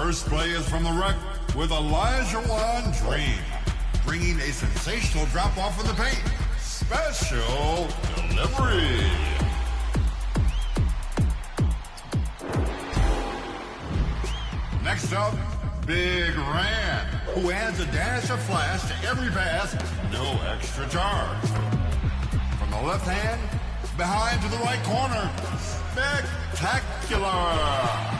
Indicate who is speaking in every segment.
Speaker 1: First play is from the Rec with Elijah Dream, bringing a sensational drop-off in the paint. Special delivery. Next up, Big Ran, who adds a dash of flash to every pass, no extra charge. From the left hand, behind to the right corner, spectacular.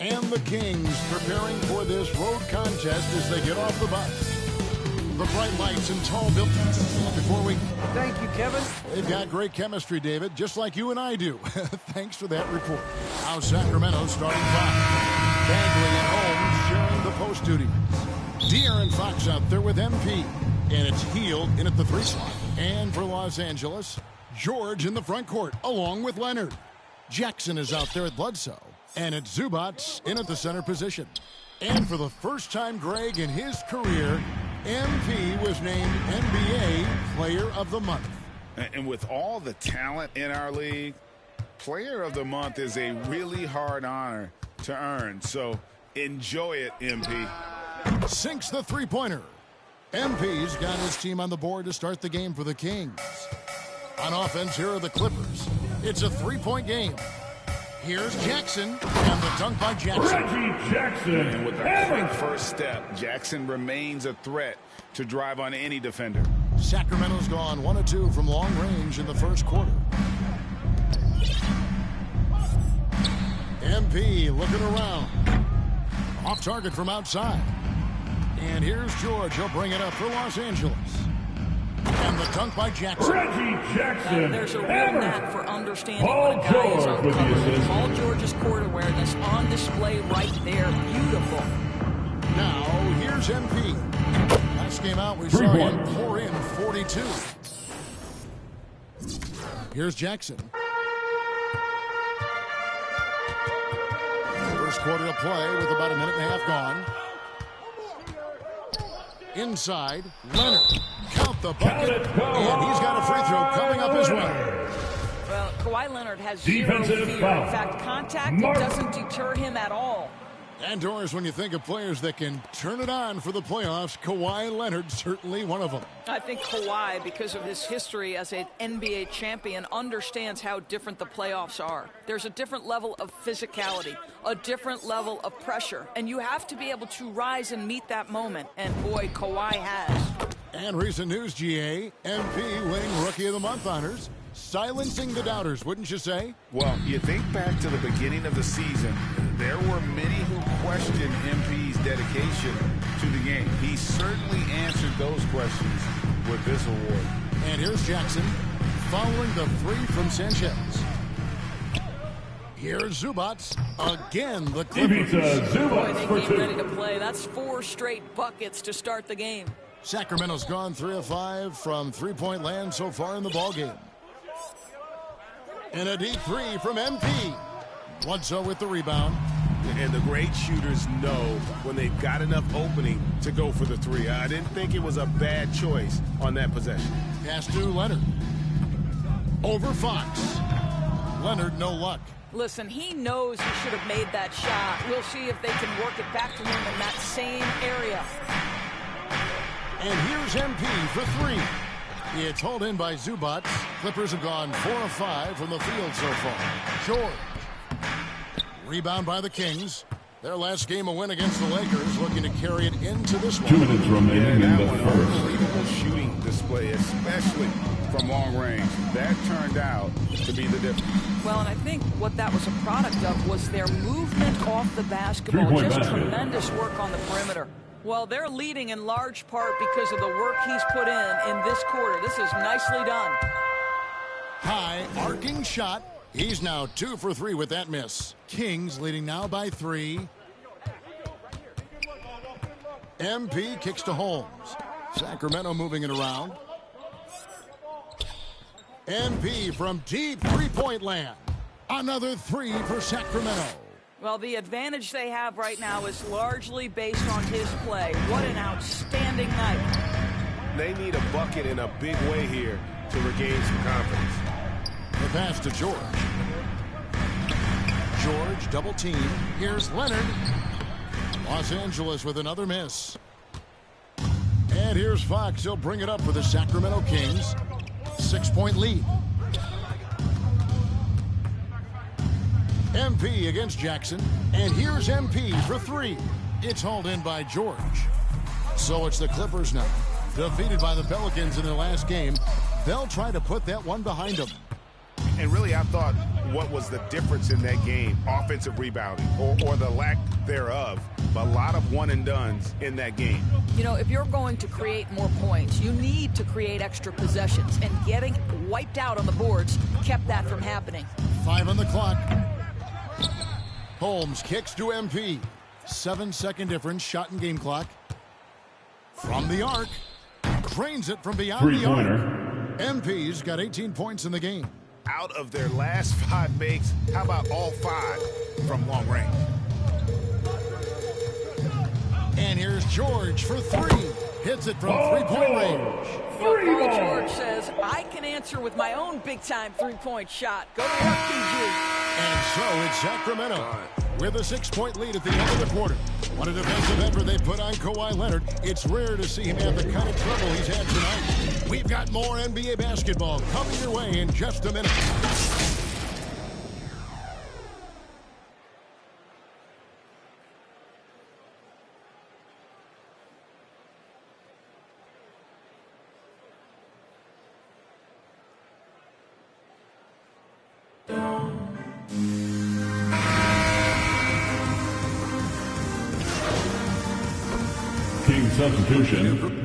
Speaker 2: And the Kings preparing for this road contest as they get off the bus. The bright lights and tall buildings. Before we...
Speaker 3: Thank you, Kevin.
Speaker 2: They've got great chemistry, David, just like you and I do. Thanks for that report. Now Sacramento starting five. Bagley and Holmes sharing the post duties. De'Aaron Fox out there with MP. And it's Hield in at the 3 slot. And for Los Angeles, George in the front court, along with Leonard. Jackson is out there at Bledsoe. And it's Zubac in at the center position. And for the first time, Greg, in his career, MP was named NBA Player of the Month.
Speaker 4: And with all the talent in our league, Player of the Month is a really hard honor to earn. So enjoy it, MP.
Speaker 2: Sinks the three-pointer. MP's got his team on the board to start the game for the Kings. On offense, here are the Clippers. It's a three-point game. Here's Jackson, and the dunk by Jackson.
Speaker 5: Reggie Jackson.
Speaker 4: And with a quick first step, Jackson remains a threat to drive on any defender.
Speaker 2: Sacramento's gone 1 of 2 from long range in the first quarter. MP looking around. Off target from outside. And here's George. He'll bring it up for Los Angeles. And the dunk by Jackson.
Speaker 5: Reggie Jackson.
Speaker 6: There's a real knack for understanding when a guy is uncovered. Paul George's court awareness on display right there. Beautiful.
Speaker 2: Now, here's MP. Last game out, we saw him pour in 42. Here's Jackson. First quarter of play with about a minute and a half gone. Inside, Leonard. Count the bucket, and he's got a free throw coming up as well.
Speaker 6: Well, Kawhi Leonard has zero fear. In fact, contact doesn't deter him at all.
Speaker 2: And Doris, when you think of players that can turn it on for the playoffs, Kawhi Leonard certainly one of them.
Speaker 6: I think Kawhi, because of his history as an NBA champion, understands how different the playoffs are. There's a different level of physicality, a different level of pressure, and you have to be able to rise and meet that moment. And boy, Kawhi has.
Speaker 2: And recent news, GA, MP winning Rookie of the Month honors. Silencing the doubters, wouldn't you say?
Speaker 4: Well, you think back to the beginning of the season, there were many who questioned MP's dedication to the game. He certainly answered those questions with this award.
Speaker 2: And here's Jackson following the 3 from Sanchez. Here's Zubac. Again, the Clippers.
Speaker 6: Boy, they came ready to play. That's 4 straight buckets to start the game.
Speaker 2: Sacramento's gone 3 of 5 from three-point land so far in the ballgame. And a deep 3 from MP. Bledsoe with the rebound.
Speaker 7: And the great shooters know when they've got enough opening to go for the 3. I didn't think it was a bad choice on that possession.
Speaker 2: Pass to Leonard. Over Fox. Leonard, no luck.
Speaker 6: Listen, he knows he should have made that shot. We'll see if they can work it back to him in that same area.
Speaker 2: And here's MP for 3. It's hauled in by Zubac. Clippers have gone 4 of 5 from the field so far. George. Rebound by the Kings. Their last game a win against the Lakers, looking to carry it into this one.
Speaker 5: 2 minutes remaining in the first.
Speaker 4: Unbelievable shooting display, especially from long range. That turned out to be the difference.
Speaker 6: Well, and I think what that was a product of was their movement off the basketball. Just tremendous work on the perimeter. Well, they're leading in large part because of the work he's put in this quarter. This is nicely done.
Speaker 2: High arcing shot. He's now 2 for 3 with that miss. Kings leading now by 3. MP kicks to Holmes. Sacramento moving it around. MP from deep three-point land. Another 3 for Sacramento.
Speaker 6: Well, the advantage they have right now is largely based on his play. What an outstanding night.
Speaker 7: They need a bucket in a big way here to regain some confidence.
Speaker 2: The pass to George. George double team. Here's Leonard. Los Angeles with another miss. And here's Fox. He'll bring it up for the Sacramento Kings. 6-point lead. MP against Jackson. And here's MP for three. It's hauled in by George. So it's the Clippers now. Defeated by the Pelicans in their last game. They'll try to put that one behind them.
Speaker 4: And really, I thought what was the difference in that game? Offensive rebounding or the lack thereof. A lot of one-and-dones in that game.
Speaker 6: You know, if you're going to create more points, you need to create extra possessions. And getting wiped out on the boards kept that from happening.
Speaker 2: 5 on the clock. Holmes kicks to MP. 7-second difference, shot and game clock. From the arc. Drains it from beyond the arc.
Speaker 5: Three-pointer.
Speaker 2: MP's got 18 points in the game.
Speaker 4: Out of their last 5 makes, how about all 5 from long range?
Speaker 2: And here's George for three. Hits it from three-point range.
Speaker 6: Well, Paul George says, I can answer with my own big-time three-point shot. Go to work, PG.
Speaker 2: And so it's Sacramento with a 6-point lead at the end of the quarter. What a defensive effort they put on Kawhi Leonard. It's rare to see him have the kind of trouble he's had tonight. We've got more NBA basketball coming your way in just a minute.
Speaker 5: King substitution.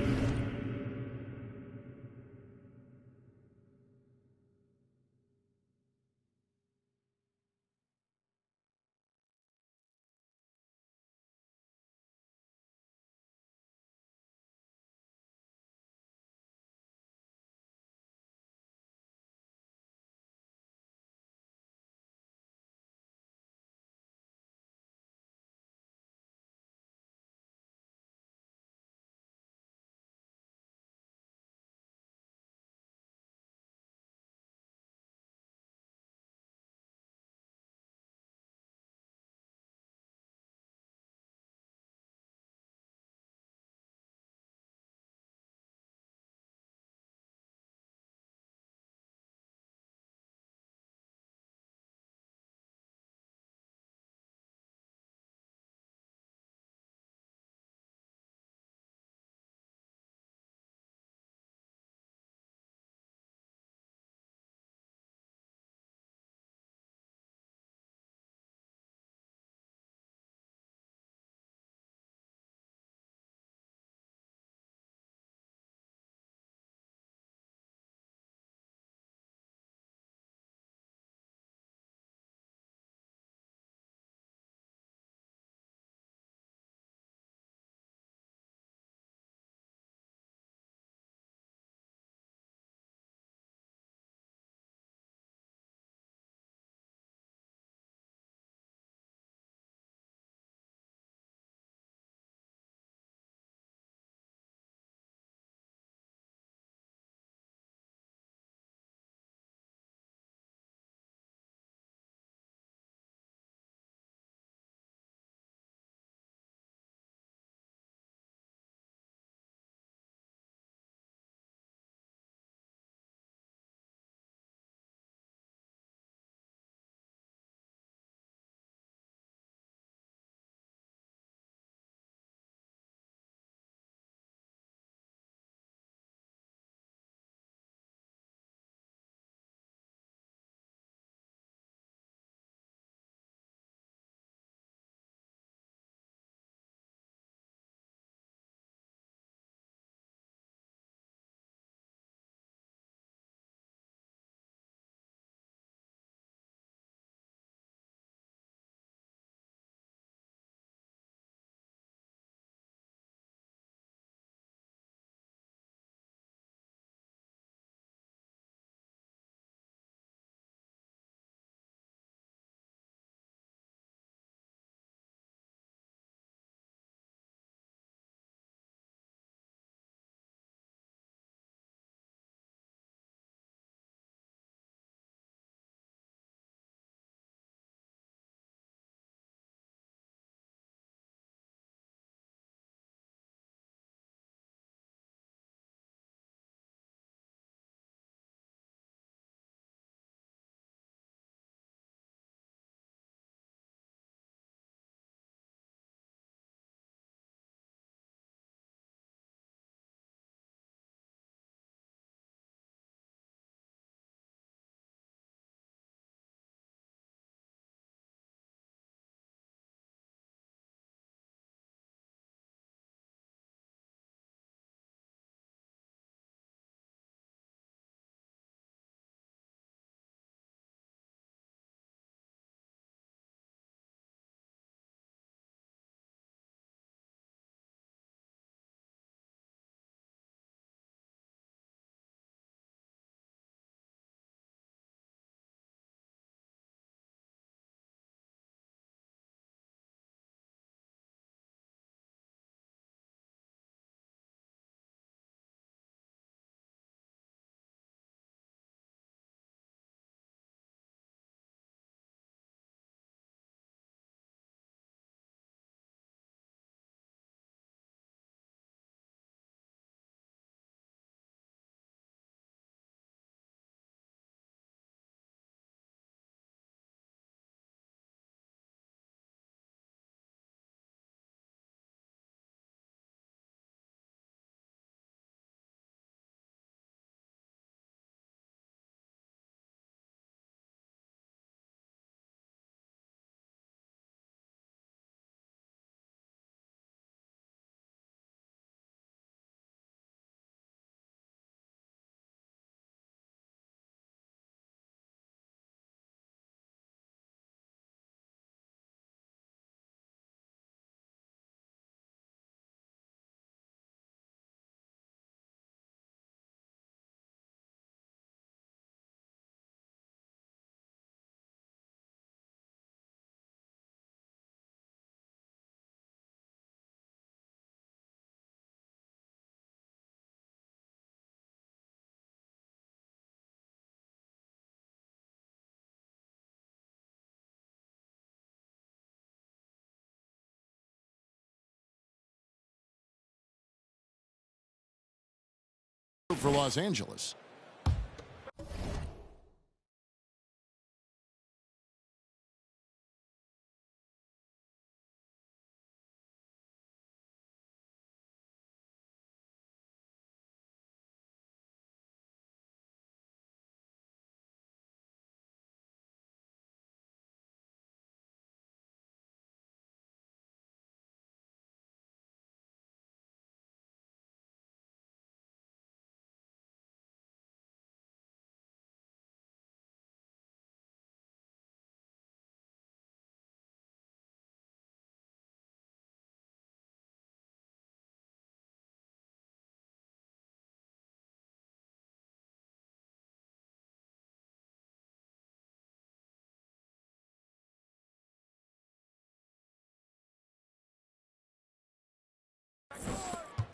Speaker 2: for Los Angeles.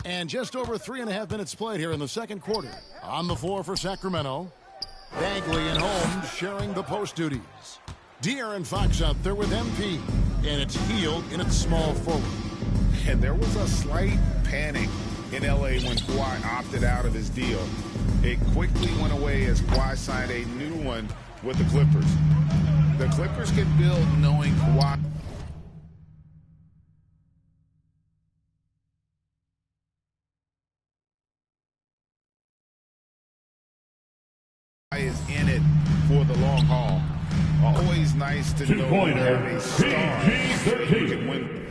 Speaker 2: And just over 3.5 minutes played here in the second quarter. On the floor for Sacramento, Bagley and Holmes sharing the post duties. De'Aaron Fox out there with MP, and it's Hield in its small forward.
Speaker 4: And there was a slight panic in L.A. when Kawhi opted out of his deal. It quickly went away as Kawhi signed a new one with the Clippers. The Clippers can build knowing Kawhi is in it for the long haul. Always nice to know you have a star who can win.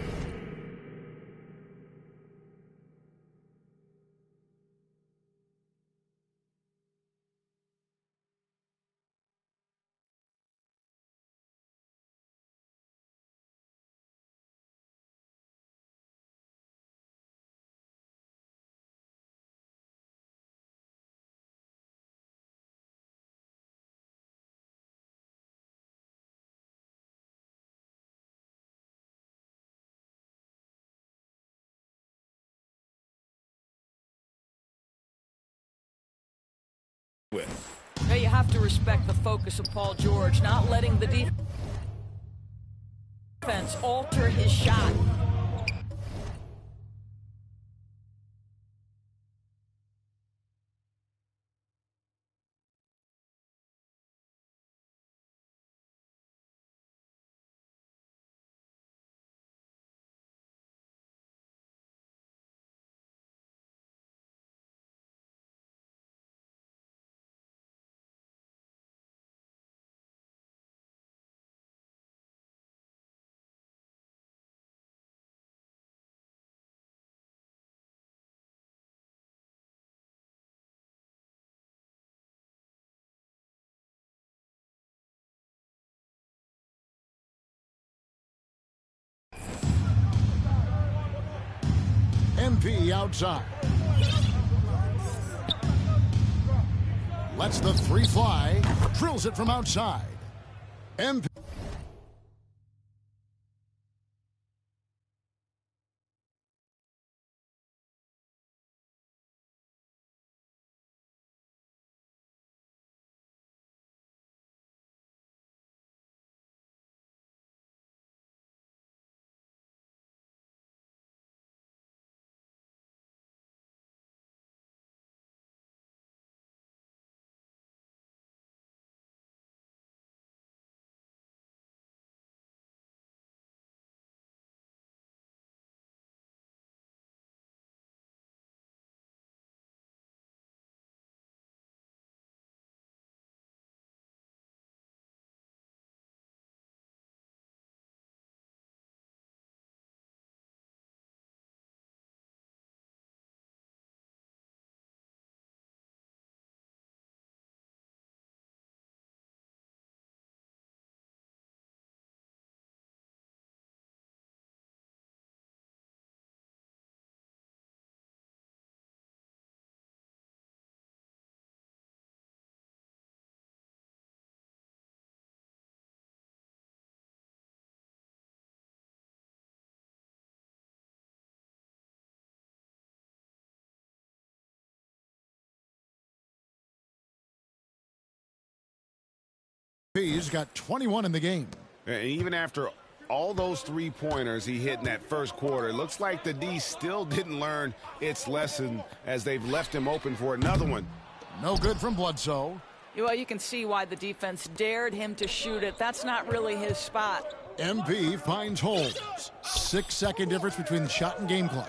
Speaker 6: Now you have to respect the focus of Paul George, not letting the defense alter his shot.
Speaker 2: MP outside. Lets the three fly. Drills it from outside. MP. He's got 21 in the game.
Speaker 4: And even after all those three-pointers he hit in that first quarter, it looks like the D still didn't learn its lesson as they've left him open for another one.
Speaker 2: No good from Bledsoe.
Speaker 6: Well, you can see why the defense dared him to shoot it. That's not really his spot.
Speaker 2: MP finds Holmes. 6-second difference between the shot and game clock.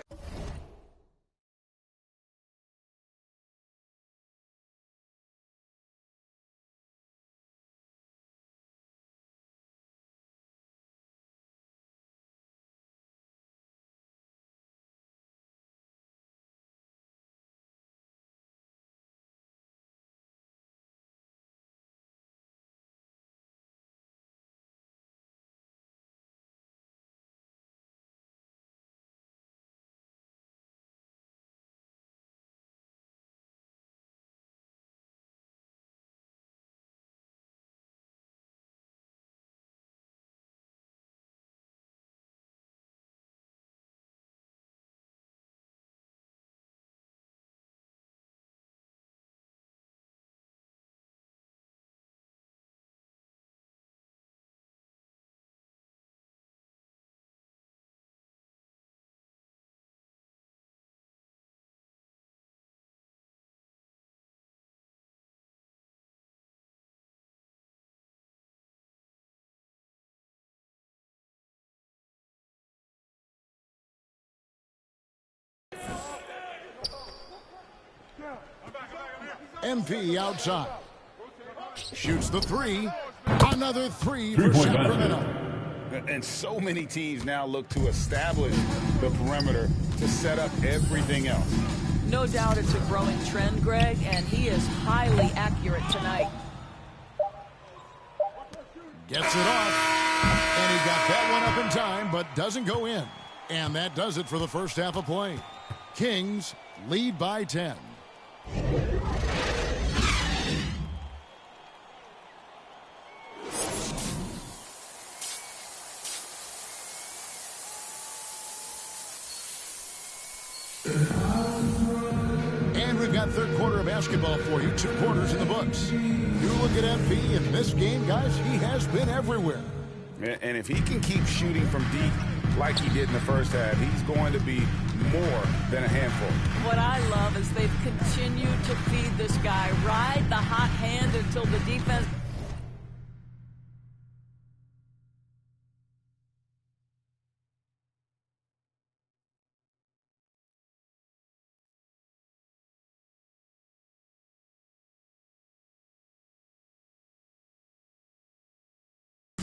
Speaker 2: MP outside. Shoots the three. Another three for Sacramento.
Speaker 4: And so many teams now look to establish the perimeter to set up everything else.
Speaker 6: No doubt it's a growing trend, Greg, and he is highly accurate tonight.
Speaker 2: Gets it off. And he got that one up in time, but doesn't go in. And that does it for the first half of play. Kings lead by 10. And we've got third quarter of basketball for you. 2 quarters in the books. You look at MP in this game, guys, he has been everywhere.
Speaker 4: And if he can keep shooting from deep like he did in the first half, he's going to be more than a handful.
Speaker 6: What I love is they've continued to feed this guy, ride the hot hand until the defense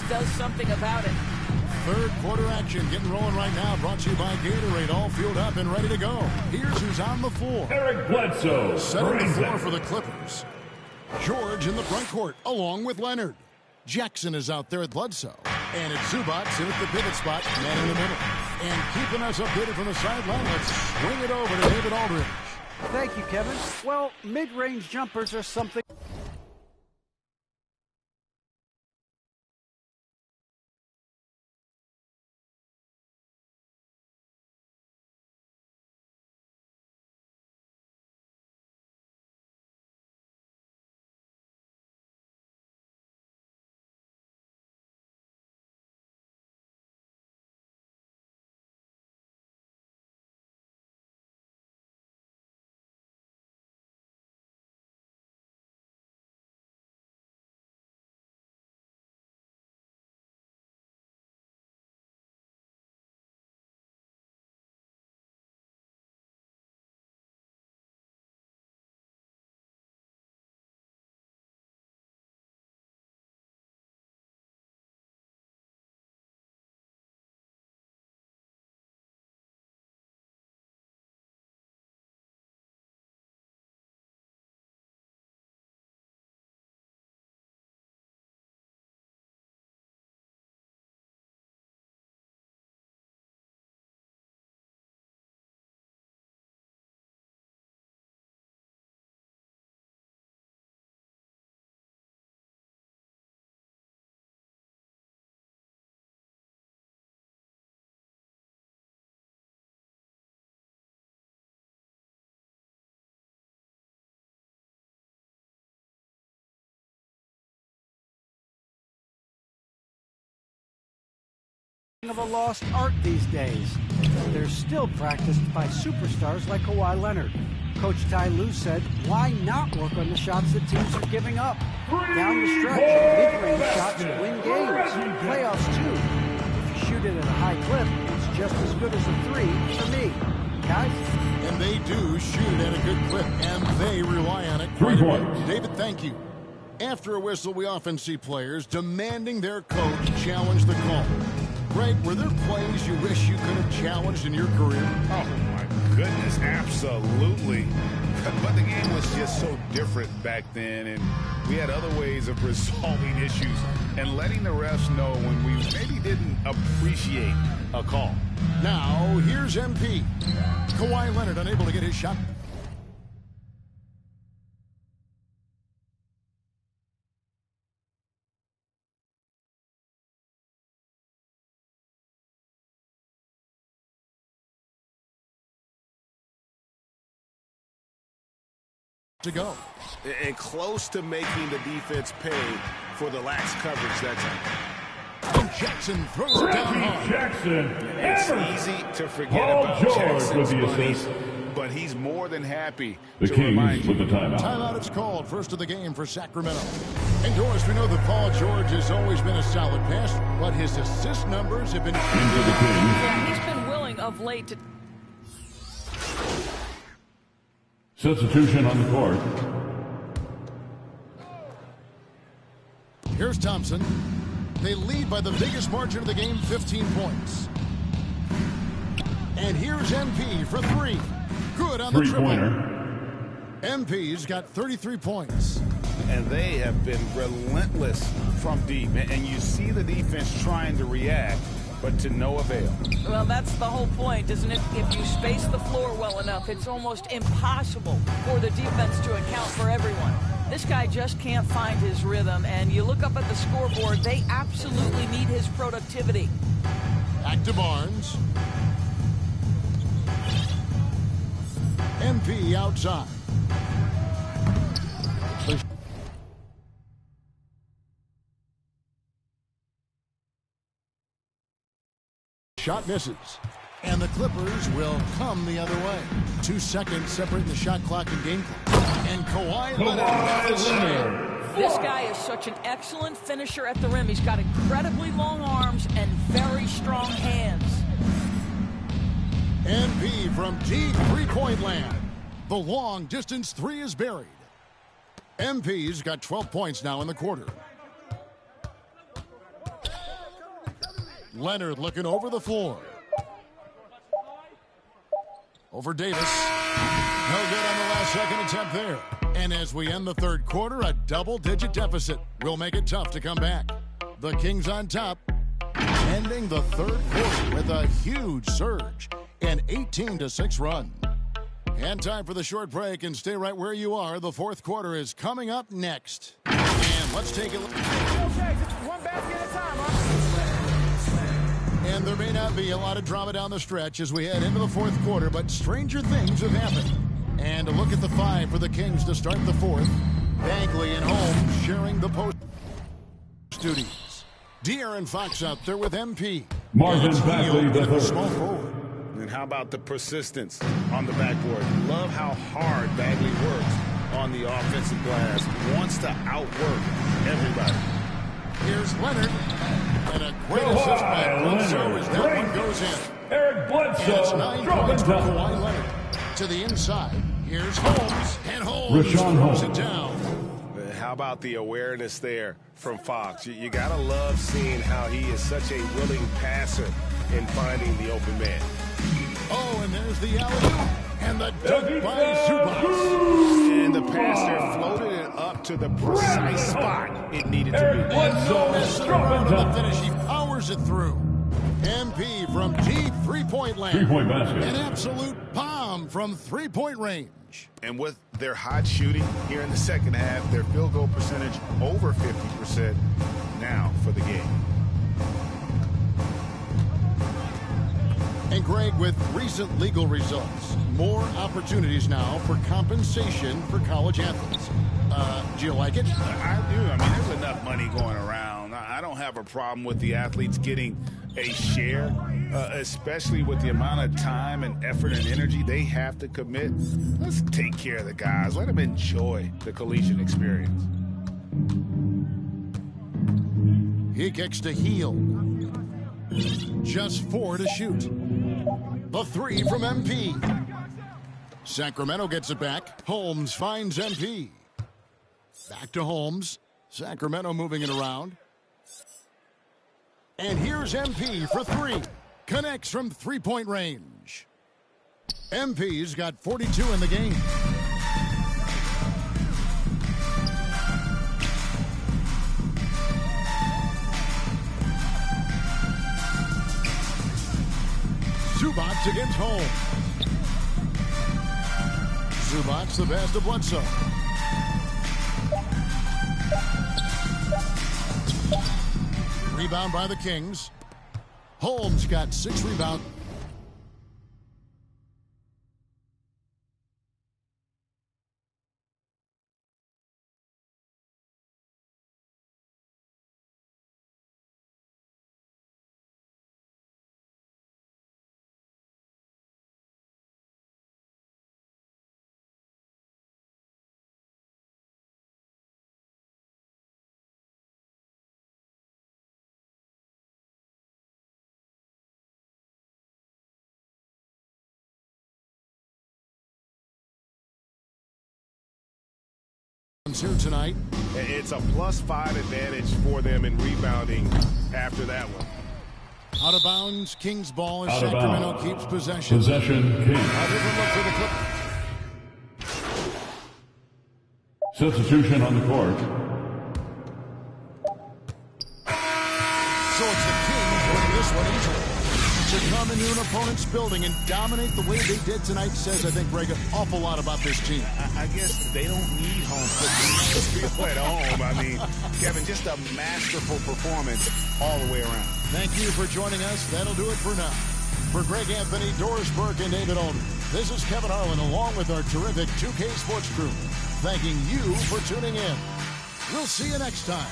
Speaker 6: does something about it.
Speaker 2: Third quarter action getting rolling right now. Brought to you by Gatorade. All fueled up and ready to go. Here's who's on the floor.
Speaker 5: Eric Bledsoe.
Speaker 2: Setting the floor for the Clippers. George in the front court along with Leonard. Jackson is out there at Bledsoe. And it's Zubac in at the pivot spot, man in the middle. And keeping us updated from the sideline, let's swing it over to David Aldridge.
Speaker 3: Thank you, Kevin. Well, mid-range jumpers are something of a lost art these days. They're still practiced by superstars like Kawhi Leonard. Coach Ty Lue said, why not work on the shots that teams are giving up? Down the stretch, mid-range shots win games. Playoffs, too. If you shoot it at a high clip, it's just as good as a three for me. Guys?
Speaker 2: And they do shoot it at a good clip, and they rely on it quite a bit. David, thank you. After a whistle, we often see players demanding their coach challenge the call. Greg, were there plays you wish you could have challenged in your career?
Speaker 4: Oh, my goodness, absolutely. But the game was just so different back then, and we had other ways of resolving issues and letting the refs know when we maybe didn't appreciate a call.
Speaker 2: Now, here's MP. Kawhi Leonard unable to get his shot. To go.
Speaker 7: And close to making the defense pay for the lax coverage that time.
Speaker 2: And Jackson throws it down hard.
Speaker 5: Jackson.
Speaker 4: It's easy to forget
Speaker 5: Paul
Speaker 4: about
Speaker 5: George
Speaker 4: Jackson's
Speaker 5: with the
Speaker 4: money,
Speaker 5: assist.
Speaker 4: but he's more than happy
Speaker 5: The
Speaker 4: to
Speaker 5: Kings
Speaker 4: remind you.
Speaker 5: with the timeout.
Speaker 2: Timeout is called. First of the game for Sacramento. And Doris, we know that Paul George has always been a solid passer, but his assist numbers have been...
Speaker 5: Into the Kings.
Speaker 6: Yeah, he's been willing of late to...
Speaker 5: Substitution on the court.
Speaker 2: Here's Thompson. They lead by the biggest margin of the game, 15 points. And here's MP for three. Good on the triple.
Speaker 5: Three-pointer.
Speaker 2: MP's got 33 points.
Speaker 4: And they have been relentless from deep. And you see the defense trying to react, but to no avail.
Speaker 6: Well, that's the whole point, isn't it? If you space the floor well enough, it's almost impossible for the defense to account for everyone. This guy just can't find his rhythm, and you look up at the scoreboard, they absolutely need his productivity.
Speaker 2: Back to Barnes. MP outside. Shot misses. And the Clippers will come the other way. 2 seconds separating the shot clock and game clock. And Kawhi Leonard.
Speaker 6: This guy is such an excellent finisher at the rim. He's got incredibly long arms and very strong hands.
Speaker 2: NP from deep three-point land. The long distance three is buried. MP's got 12 points now in the quarter. Leonard looking over the floor. Over Davis. No good on the last second attempt there. And as we end the third quarter, a double-digit deficit will make it tough to come back. The Kings on top, ending the third quarter with a huge surge, an 18-6 run. And time for the short break, and stay right where you are. The fourth quarter is coming up next. And let's take a look.
Speaker 3: One basket at a time, huh?
Speaker 2: And there may not be a lot of drama down the stretch as we head into the fourth quarter, but stranger things have happened. And a look at the five for the Kings to start the fourth. Bagley and Holmes sharing the post duties. De'Aaron Fox out there with MP.
Speaker 5: Marvin Bagley, the
Speaker 2: small forward.
Speaker 4: And how about the persistence on the backboard? Love how hard Bagley works on the offensive glass. Wants to outwork everybody.
Speaker 2: Here's Leonard. And a great assist by Bledsoe as that one goes in.
Speaker 5: Eric Bledsoe.
Speaker 2: And it's 9 points for Kawhi Leonard. To the inside. Here's Holmes. And Holmes throws it down.
Speaker 7: How about the awareness there from Fox? You got to love seeing how he is such a willing passer in finding the open man.
Speaker 2: Oh, and there's the alley-oop. And the dunk by Zubac.
Speaker 4: And the passer floated it up to the precise spot it needed to be.
Speaker 2: And no messing around on the finish. He powers it through. MP from deep three-point land.
Speaker 5: Three-point basket.
Speaker 2: An absolute bomb from three-point range.
Speaker 4: And with their hot shooting here in the second half, their field goal percentage over 50% now for the game.
Speaker 2: And Greg, with recent legal results, more opportunities now for compensation for college athletes. Do you like it?
Speaker 4: I do. I mean, there's enough money going around. I I don't have a problem with the athletes getting a share, especially with the amount of time and effort and energy they have to commit. Let's take care of the guys. Let them enjoy the collegiate experience.
Speaker 2: He kicks to Heel. Just 4 to shoot. The 3 from MP. Sacramento gets it back. Holmes finds MP. Back to Holmes. Sacramento moving it around. And here's MP for 3. Connects from three-point range. MP's got 42 in the game. Zubac against Holmes. Zubac the pass to Bledsoe. Rebound by the Kings. Holmes got 6 rebounds. Here tonight.
Speaker 7: It's a +5 advantage for them in rebounding after that one.
Speaker 2: Out of bounds, Kings ball as
Speaker 5: Out of
Speaker 2: Sacramento
Speaker 5: bounds.
Speaker 2: keeps possession.
Speaker 5: Possession, Kings.
Speaker 2: A different look for the Clippers.
Speaker 5: Substitution on the court.
Speaker 2: So it's the Kings winning this one easily. To come into an opponent's building and dominate the way they did tonight says, I think, Greg, an awful lot about this team.
Speaker 4: I guess they don't need home cooking to feel at home. I mean, Kevin, just a masterful performance all the way around.
Speaker 2: Thank you for joining us. That'll do it for now. For Greg Anthony, Doris Burke, and David Olney, this is Kevin Harlan along with our terrific 2K Sports crew, thanking you for tuning in. We'll see you next time.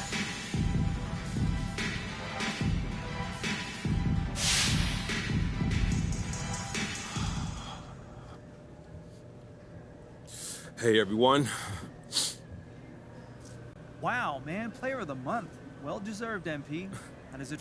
Speaker 8: Hey, everyone.
Speaker 9: Wow, man, player of the month. Well deserved, MP. How does it...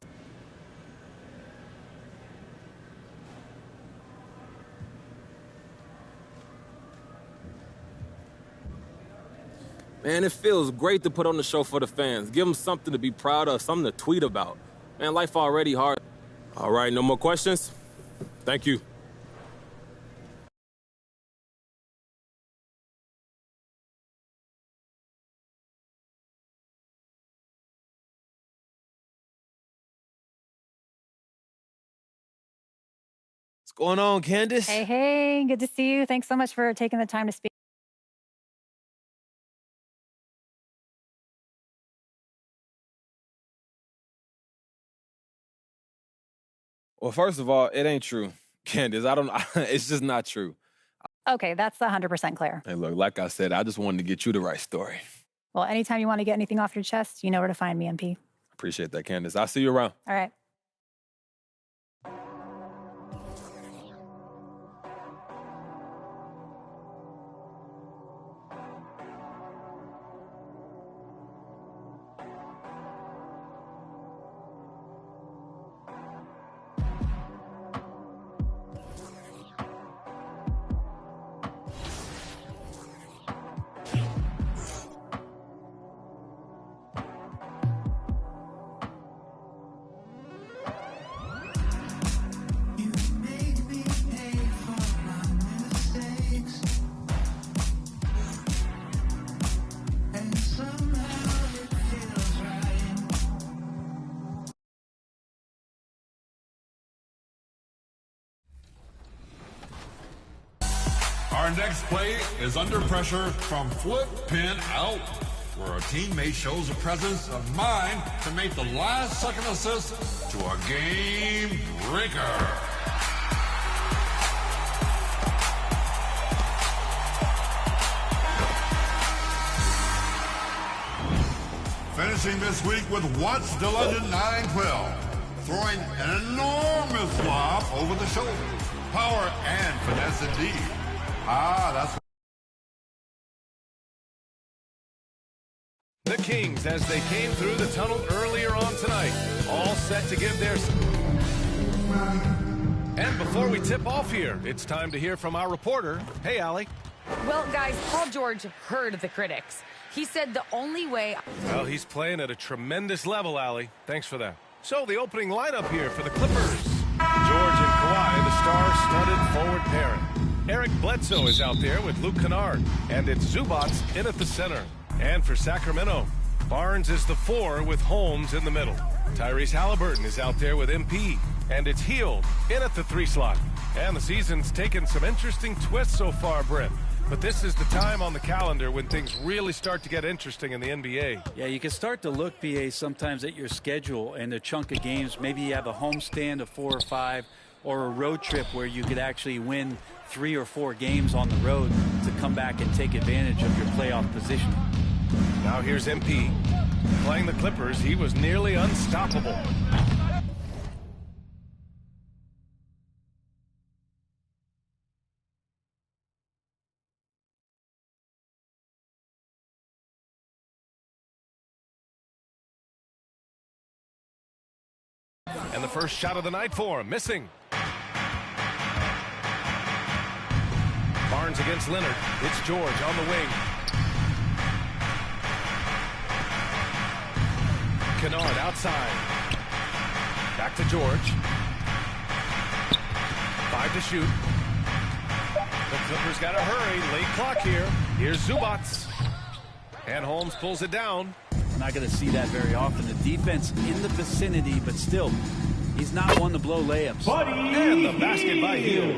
Speaker 8: Man, it feels great to put on the show for the fans. Give them something to be proud of, something to tweet about. Man, life already hard. All right, no more questions? Thank you.
Speaker 10: What's going on, Candace?
Speaker 11: Hey, hey, good to see you. Thanks so much for taking the time to speak.
Speaker 10: Well, first of all, it ain't true, Candace. It's just not true.
Speaker 11: Okay, that's 100% clear.
Speaker 10: Hey, look, like I said, I just wanted to get you the right story.
Speaker 11: Well, anytime you want to get anything off your chest, you know where to find me, MP.
Speaker 10: Appreciate that, Candace. I'll see you around.
Speaker 11: All right.
Speaker 1: Our next play is under pressure from flip pin out, where a teammate shows a presence of mind to make the last second assist to a game breaker. finishing this week with Watch the Legend 912, throwing an enormous lob over the shoulder. Power and finesse indeed. That's
Speaker 12: the Kings as they came through the tunnel earlier on tonight, all set to give their... And before we tip off here, it's time to hear from our reporter. Hey, Allie.
Speaker 13: Well, guys, Paul George heard the critics. He said the only way...
Speaker 12: Well, he's playing at a tremendous level, Allie. Thanks for that. So, the opening lineup here for the Clippers. George and Kawhi, the star-studded forward pairing. Eric Bledsoe is out there with Luke Kennard. And it's Zubac in at the center. And for Sacramento, Barnes is the 4 with Holmes in the middle. Tyrese Halliburton is out there with MP. And it's Hield in at the 3 slot. And the season's taken some interesting twists so far, Brent. But this is the time on the calendar when things really start to get interesting in the NBA.
Speaker 14: Yeah, you can start to look, BA, sometimes at your schedule and a chunk of games. Maybe you have a homestand of 4 or 5 or a road trip where you could actually win 3 or 4 games on the road to come back and take advantage of your playoff position.
Speaker 12: Now here's MP. Playing the Clippers, he was nearly unstoppable. And the first shot of the night for him, missing. Barnes against Leonard. It's George on the wing. Kennard outside. Back to George. 5 to shoot. The Clippers got to hurry. Late clock here. Here's Zubac. And Holmes pulls it down.
Speaker 14: We're not going to see that very often. The defense in the vicinity, but still, he's not one to blow layups.
Speaker 12: And the basket by Hield.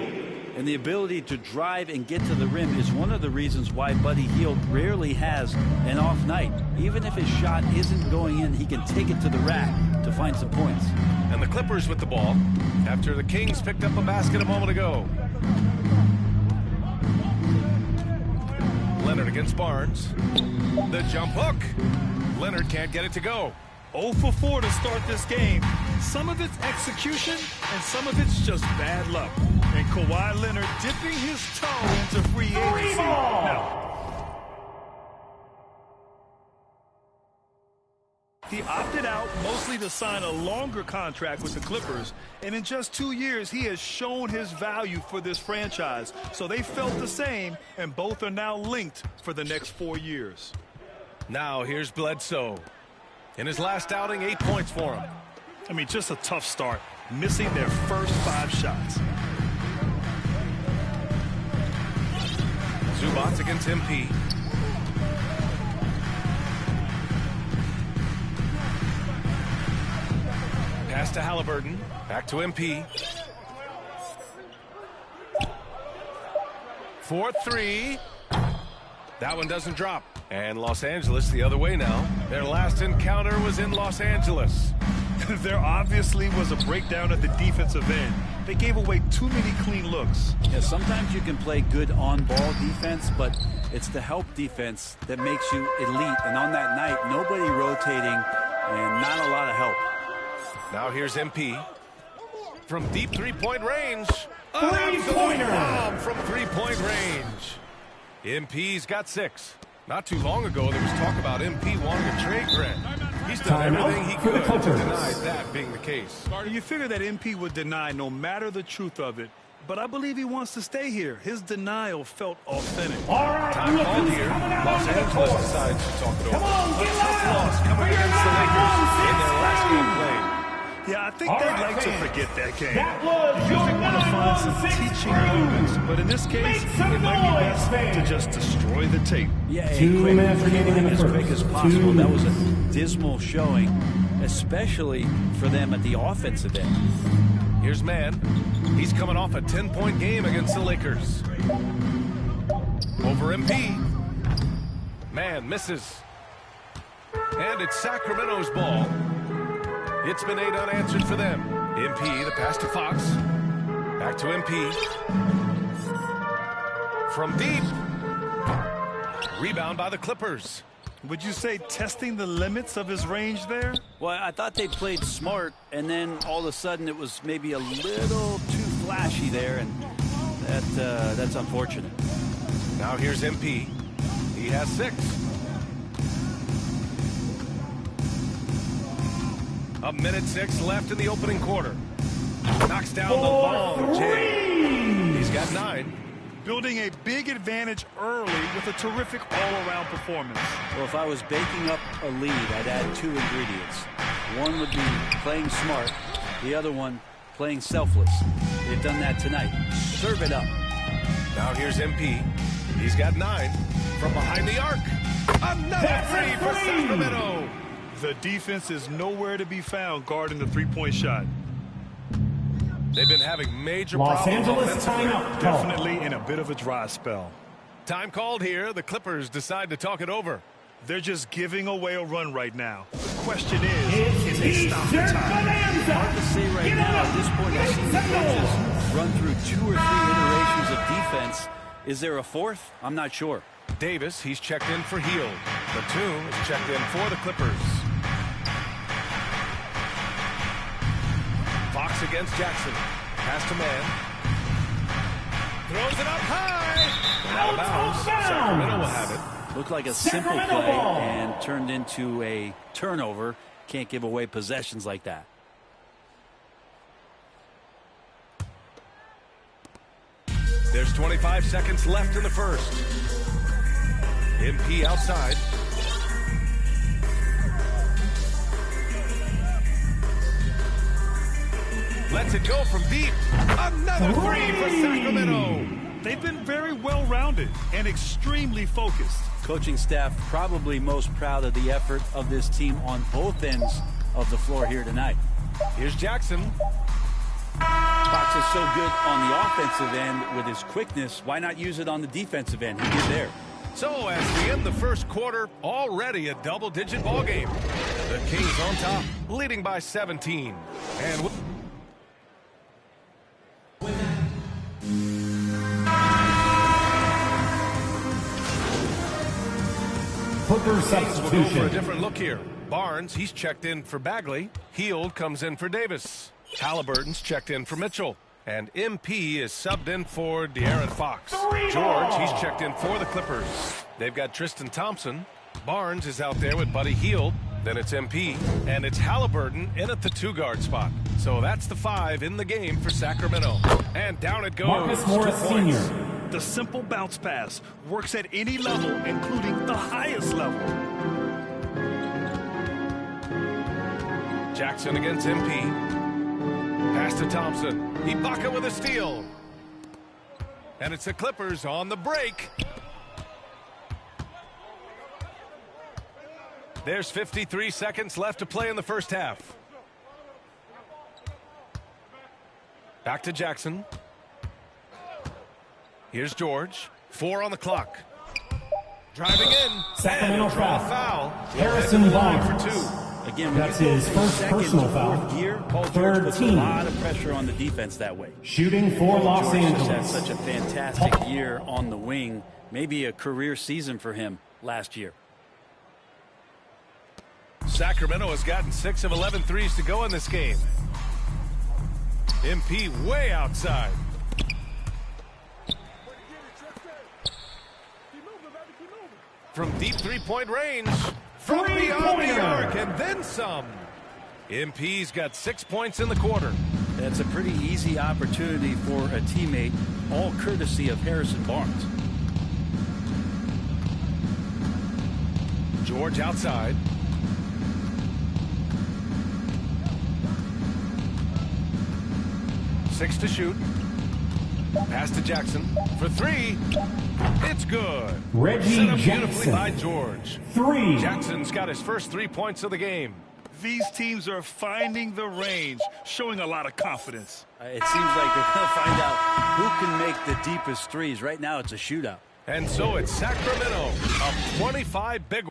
Speaker 14: And the ability to drive and get to the rim is one of the reasons why Buddy Hield rarely has an off night. Even if his shot isn't going in, he can take it to the rack to find some points.
Speaker 12: And the Clippers with the ball after the Kings picked up a basket a moment ago. Leonard against Barnes. The jump hook. Leonard can't get it to go.
Speaker 15: 0 for 4 to start this game. Some of it's execution, and some of it's just bad luck. And Kawhi Leonard dipping his toe into free agency. Now, he opted out mostly to sign a longer contract with the Clippers, and in just 2 years, he has shown his value for this franchise. So they felt the same, and both are now linked for the next 4 years.
Speaker 12: Now here's Bledsoe. In his last outing, 8 points for him.
Speaker 15: I mean, just a tough start, missing their first 5 shots.
Speaker 12: Zubac against MP. Pass to Halliburton. Back to MP. 4-3. That one doesn't drop. And Los Angeles the other way now. Their last encounter was in Los Angeles.
Speaker 15: There obviously was a breakdown at the defensive end. They gave away too many clean looks.
Speaker 14: Yeah, sometimes you can play good on-ball defense, but it's the help defense that makes you elite. And on that night, nobody rotating and not a lot of help.
Speaker 12: Now here's MP. From deep three-point range.
Speaker 15: Three-pointer!
Speaker 12: Bomb from three-point range. MP's got 6. Not too long ago, there was talk about MP wanting to trade Grant. He's done everything he could to deny that being the case.
Speaker 15: You figure that MP would deny no matter the truth of it, but I believe he wants to stay here. His denial felt authentic.
Speaker 12: Time called here. Los Angeles decides to talk it over. A tough loss coming against the Lakers in their last game played.
Speaker 15: Yeah, I think they'd like to forget that game. You usually want to find some teaching moments, but in this case, it might be best to just destroy the tape.
Speaker 14: Yeah, as quick as possible. That was a dismal showing, especially for them at the offensive end.
Speaker 12: Here's Mann. He's coming off a 10-point game against the Lakers. Over MP. Mann misses. And it's Sacramento's ball. It's been 8 unanswered for them. MP, the pass to Fox. Back to MP. From deep. Rebound by the Clippers.
Speaker 15: Would you say testing the limits of his range there?
Speaker 14: Well, I thought they played smart, and then all of a sudden it was maybe a little too flashy there, and that's unfortunate.
Speaker 12: Now here's MP. He has 6. A minute 6 left in the opening quarter. Knocks down the long J. He's got 9.
Speaker 15: Building a big advantage early with a terrific all-around performance.
Speaker 14: Well, if I was baking up a lead, I'd add 2 ingredients. One would be playing smart. The other one, playing selfless. They've done that tonight. Serve it up.
Speaker 12: Now here's MP. He's got 9. From behind the arc. Another 3 for Sacramento.
Speaker 15: The defense is nowhere to be found guarding the three-point shot.
Speaker 12: They've been having major
Speaker 16: Los
Speaker 12: problems
Speaker 16: Angeles timeout.
Speaker 15: Definitely in a bit of a dry spell.
Speaker 12: Time called here. The Clippers decide to talk it over.
Speaker 15: They're just giving away a run right now. The question is, can they stop the time?
Speaker 14: Hard to say right now. At this point, I've seen the coaches run through 2 or 3 iterations of defense. Is there a 4th? I'm not sure.
Speaker 12: Davis, he's checked in for Hield. Batum is checked in for the Clippers. Fox against Jackson. Pass to man. Throws it up high. Out of bounds. Sacramento will have it.
Speaker 14: Looked like a simple play and turned into a turnover. Can't give away possessions like that.
Speaker 12: There's 25 seconds left in the first. MP outside. Lets it go from deep. Another 3 for Sacramento.
Speaker 15: They've been very well-rounded and extremely focused.
Speaker 14: Coaching staff probably most proud of the effort of this team on both ends of the floor here tonight.
Speaker 12: Here's Jackson.
Speaker 14: Fox is so good on the offensive end with his quickness. Why not use it on the defensive end? He did there.
Speaker 12: So as we end the first quarter, already a double-digit ball game. The Kings on top, leading by 17. And
Speaker 16: Hooker substitution.
Speaker 12: We'll go for a different look here. Barnes, he's checked in for Bagley. Hield comes in for Davis. Halliburton's checked in for Mitchell. And MP is subbed in for De'Aaron Fox. George, he's checked in for the Clippers. They've got Tristan Thompson. Barnes is out there with Buddy Hield. Then it's MP. And it's Halliburton in at the 2-guard spot. So that's the 5 in the game for Sacramento. And down it goes.
Speaker 16: Marcus Morris Sr.
Speaker 15: The simple bounce pass works at any level, including the highest level.
Speaker 12: Jackson against MP. Pass to Thompson. Ibaka with a steal. And it's the Clippers on the break. There's 53 seconds left to play in the first half. Back to Jackson. Here's George. 4 on the clock. Driving in.
Speaker 16: Sacramento
Speaker 12: foul.
Speaker 16: Harrison Barnes.
Speaker 12: For 2.
Speaker 14: Again,
Speaker 16: that's his first personal foul.
Speaker 14: Gear, Paul George puts a lot of pressure on the defense that way.
Speaker 16: Shooting for Los Angeles.
Speaker 14: Had such a fantastic year on the wing. Maybe a career season for him last year.
Speaker 12: Sacramento has gotten 6 of 11 threes to go in this game. MP way outside. From deep three-point range. From beyond the arc and then some. MP's got 6 points in the quarter.
Speaker 14: That's a pretty easy opportunity for a teammate, all courtesy of Harrison Barnes.
Speaker 12: George outside. Six to shoot. Pass to Jackson for 3. It's good.
Speaker 16: Reggie
Speaker 12: Set up
Speaker 16: Jackson.
Speaker 12: beautifully by George.
Speaker 16: 3.
Speaker 12: Jackson's got his first 3 points of the game.
Speaker 15: These teams are finding the range, showing a lot of confidence.
Speaker 14: It seems like they're going to find out who can make the deepest threes. Right now, it's a shootout.
Speaker 12: And so it's Sacramento up 25 big.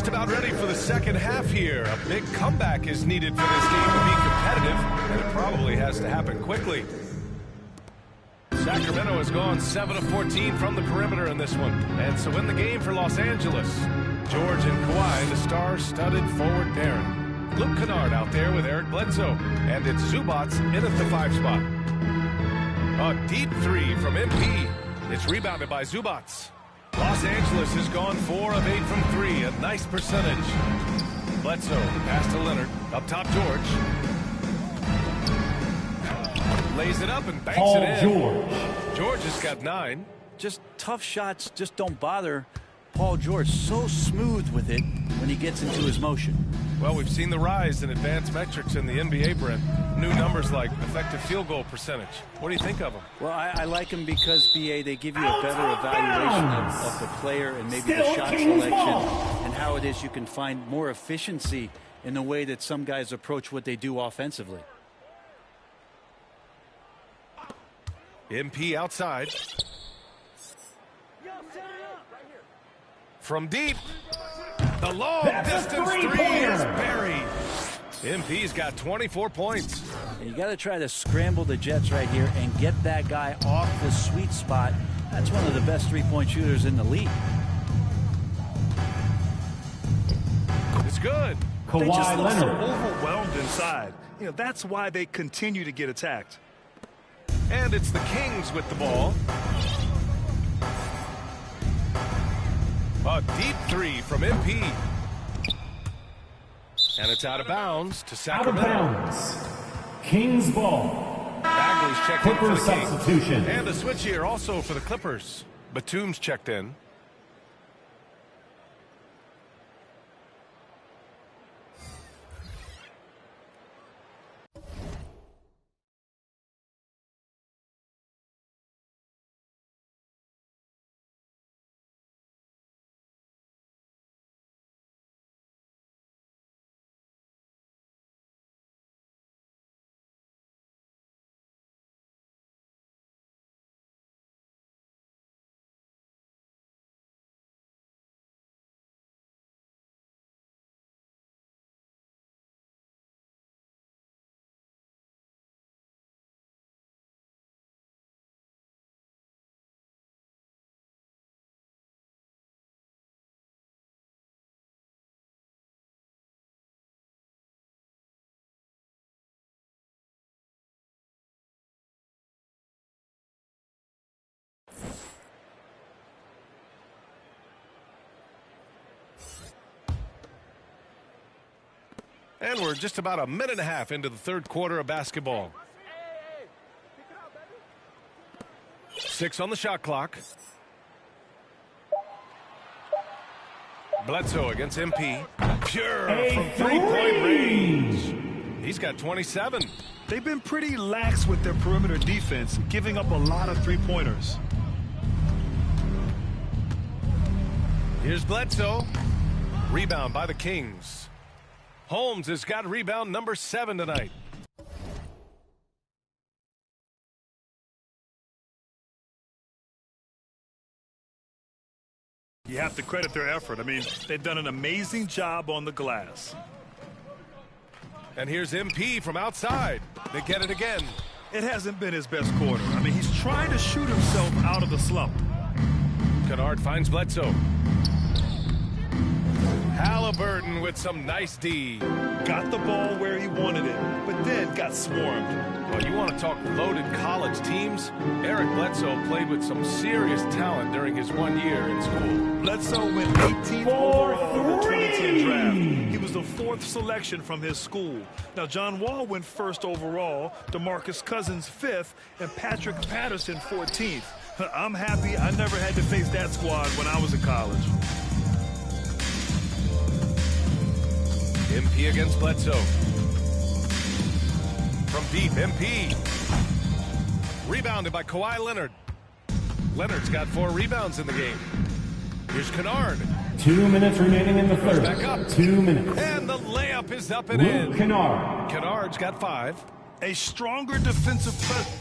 Speaker 12: just about ready for the second half here. A big comeback is needed for this game to be competitive, and it probably has to happen quickly. Sacramento has gone 7 of 14 from the perimeter in this one. And so in the game for Los Angeles, George and Kawhi, the star-studded forward pairing. Luke Kennard out there with Eric Bledsoe. And it's Zubac in at the 5 spot. A deep three from MP. It's rebounded by Zubac. Los Angeles has gone 4 of 8 from 3. A nice percentage. Bledsoe pass to Leonard. Up top, George. Lays it up and banks
Speaker 16: Paul
Speaker 12: it in.
Speaker 16: George.
Speaker 12: George has got 9.
Speaker 14: Just tough shots just don't bother Paul George. So smooth with it when he gets into his motion.
Speaker 12: Well, we've seen the rise in advanced metrics in the NBA, Brent. New numbers like effective field goal percentage. What do you think of them?
Speaker 14: Well, I like them because, BA, they give you a better evaluation of the player and maybe the shot selection and how it is you can find more efficiency in the way that some guys approach what they do offensively.
Speaker 12: MP outside. From deep. The long distance three is buried. MP's got 24 points.
Speaker 14: And you got to try to scramble the Jets right here and get that guy off the sweet spot. That's one of the best three-point shooters in the league.
Speaker 12: It's good.
Speaker 15: They just look so overwhelmed inside. You know, that's why they continue to get attacked.
Speaker 12: And it's the Kings with the ball. A deep three from MP. And it's out of bounds to Sacramento.
Speaker 16: Out of bounds. Kings ball.
Speaker 12: Bagley's checked in for
Speaker 16: Clippers
Speaker 12: the Kings.
Speaker 16: substitution.
Speaker 12: And a switch here also for the Clippers. Batum's checked in. And we're just about a minute and a half into the third quarter of basketball. 6 on the shot clock. Bledsoe against MP. Pure from three-point range. He's got 27.
Speaker 15: They've been pretty lax with their perimeter defense, giving up a lot of three-pointers.
Speaker 12: Here's Bledsoe. Rebound by the Kings. Holmes has got rebound number 7 tonight.
Speaker 15: You have to credit their effort. I mean, they've done an amazing job on the glass.
Speaker 12: And here's MP from outside. They get it again.
Speaker 15: It hasn't been his best quarter. I mean, he's trying to shoot himself out of the slump.
Speaker 12: Kennard finds Bledsoe. Halliburton with some nice D.
Speaker 15: Got the ball where he wanted it, but then got swarmed.
Speaker 12: Well, you want to talk loaded college teams? Eric Bledsoe played with some serious talent during his 1 year in school.
Speaker 15: Bledsoe went 18th overall in the 2010 draft. He was the 4th selection from his school. Now, John Wall went 1st overall, DeMarcus Cousins 5th, and Patrick Patterson 14th. I'm happy I never had to face that squad when I was in college.
Speaker 12: MP against Bledsoe. From deep, MP. Rebounded by Kawhi Leonard. Leonard's got 4 rebounds in the game. Here's Kennard.
Speaker 16: 2 minutes remaining in the third.
Speaker 12: Back up.
Speaker 16: 2 minutes.
Speaker 12: And the layup is up and in.
Speaker 16: Kennard.
Speaker 12: Kennard's got 5.
Speaker 15: A stronger defensive presence.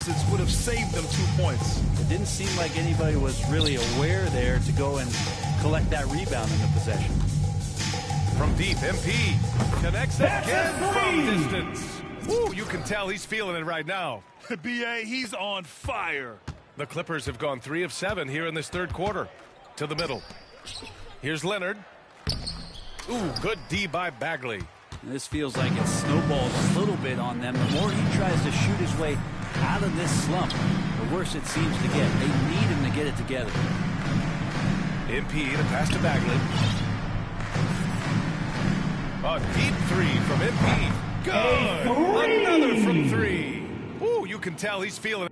Speaker 15: misses would have saved them 2 points.
Speaker 14: It didn't seem like anybody was really aware there to go and collect that rebound in the possession.
Speaker 12: From deep, MP connects again from distance. Woo, you can tell he's feeling it right now.
Speaker 15: B.A., he's on fire.
Speaker 12: The Clippers have gone 3 of 7 here in this third quarter. To the middle. Here's Leonard. Ooh, good D by Bagley.
Speaker 14: And this feels like it's snowballed a little bit on them. The more he tries to shoot his way out of this slump, the worse it seems to get. They need him to get it together.
Speaker 12: MP to pass to Bagley. A deep 3 from MP. Good! Another from 3. Ooh, you can tell he's feeling it.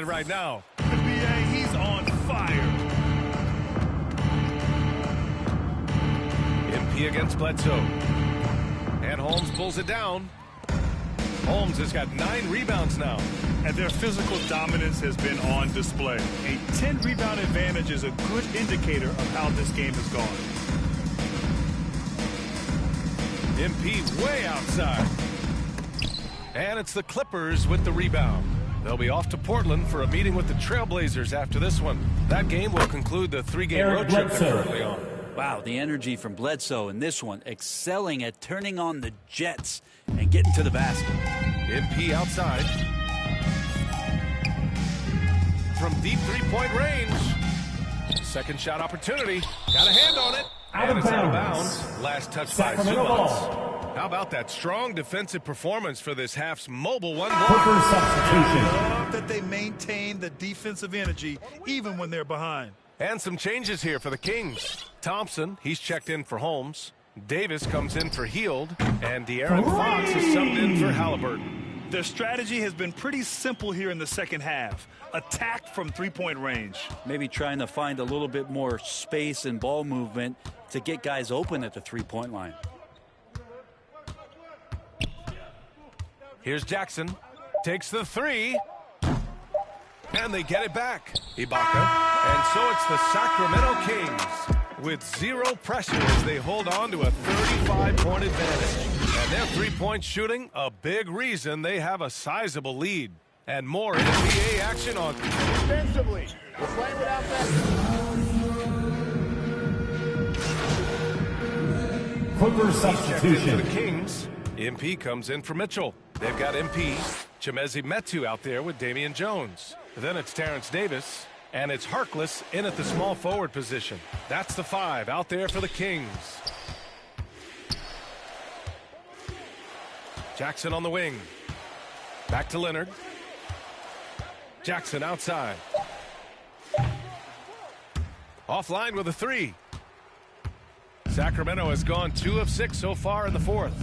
Speaker 12: Right now.
Speaker 15: NBA, he's on fire.
Speaker 12: MP against Bledsoe. And Holmes pulls it down. Holmes has got 9 rebounds now.
Speaker 15: And their physical dominance has been on display. A 10-rebound advantage is a good indicator of how this game has gone.
Speaker 12: MP way outside. And it's the Clippers with the rebound. They'll be off to Portland for a meeting with the Trailblazers after this one. That game will conclude the 3-game road trip they're currently on.
Speaker 14: Wow, the energy from Bledsoe in this one, excelling at turning on the jets and getting to the basket.
Speaker 12: MP outside. From deep three-point range. Second shot opportunity. Got a hand on it. And it's out of bounds. Last touch by Zubac. How about that strong defensive performance for this half's mobile one block?
Speaker 15: I love that they maintain the defensive energy even when they're behind.
Speaker 12: And some changes here for the Kings. Thompson, he's checked in for Holmes. Davis comes in for Hield. And De'Aaron Fox is subbed in for Halliburton.
Speaker 15: Their strategy has been pretty simple here in the second half. Attack from three-point range.
Speaker 14: Maybe trying to find a little bit more space and ball movement to get guys open at the three-point line.
Speaker 12: Here's Jackson. Takes the 3. And they get it back. Ibaka. And so it's the Sacramento Kings with 0 pressure as they hold on to a 35-point advantage. And their three-point shooting, a big reason they have a sizable lead. And more NBA action on
Speaker 4: defensively. We're playing without that.
Speaker 16: Clippers substitution.
Speaker 12: For the Kings, MP comes in for Mitchell. They've got MP, Chimezie Metu out there with Damian Jones. Then it's Terrence Davis, and it's Harkless in at the small forward position. That's the 5 out there for the Kings. Jackson on the wing. Back to Leonard. Jackson outside. Offline with a 3. Sacramento has gone 2 of 6 so far in the fourth.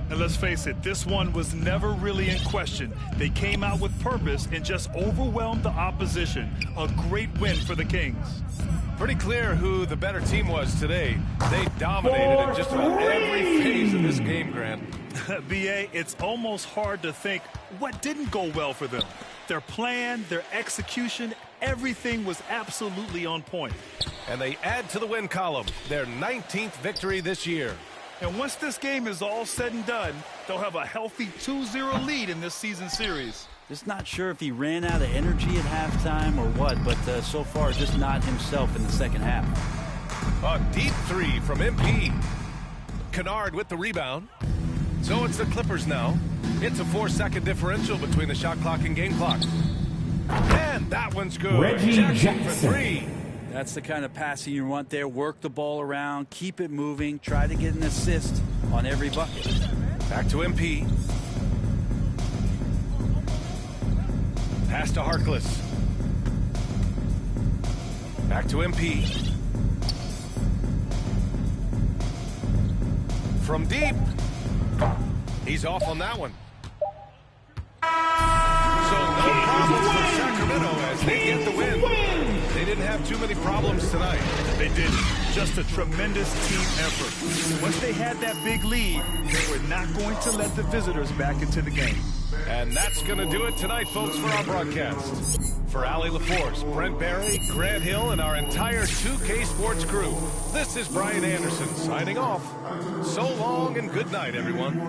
Speaker 15: And let's face it, this one was never really in question. They came out with purpose and just overwhelmed the opposition. A great win for the Kings.
Speaker 12: Pretty clear who the better team was today. They dominated in just about every phase of this game, Grant.
Speaker 15: B.A., it's almost hard to think what didn't go well for them. Their plan, their execution, everything was absolutely on point.
Speaker 12: And they add to the win column, their 19th victory this year.
Speaker 15: And once this game is all said and done, they'll have a healthy 2-0 lead in this season series.
Speaker 14: Just not sure if he ran out of energy at halftime or what, but so far just not himself in the second half.
Speaker 12: A deep 3 from MP. Kennard with the rebound. So it's the Clippers now. It's a 4-second differential between the shot clock and game clock. And that one's good.
Speaker 16: Reggie Jackson
Speaker 12: for 3.
Speaker 14: That's the kind of passing you want there. Work the ball around, keep it moving, try to get an assist on every bucket.
Speaker 12: Back to MP. Pass to Harkless. Back to MP. From deep. He's off on that one. So no problems for Sacramento as they get the win. They didn't have too many problems tonight.
Speaker 15: They didn't. Just a tremendous team effort. Once they had that big lead, they were not going to let the visitors back into the game.
Speaker 12: And that's going to do it tonight, folks, for our broadcast. For Allie LaForce, Brent Barry, Grant Hill, and our entire 2K Sports crew, this is Brian Anderson signing off. So long and good night, everyone.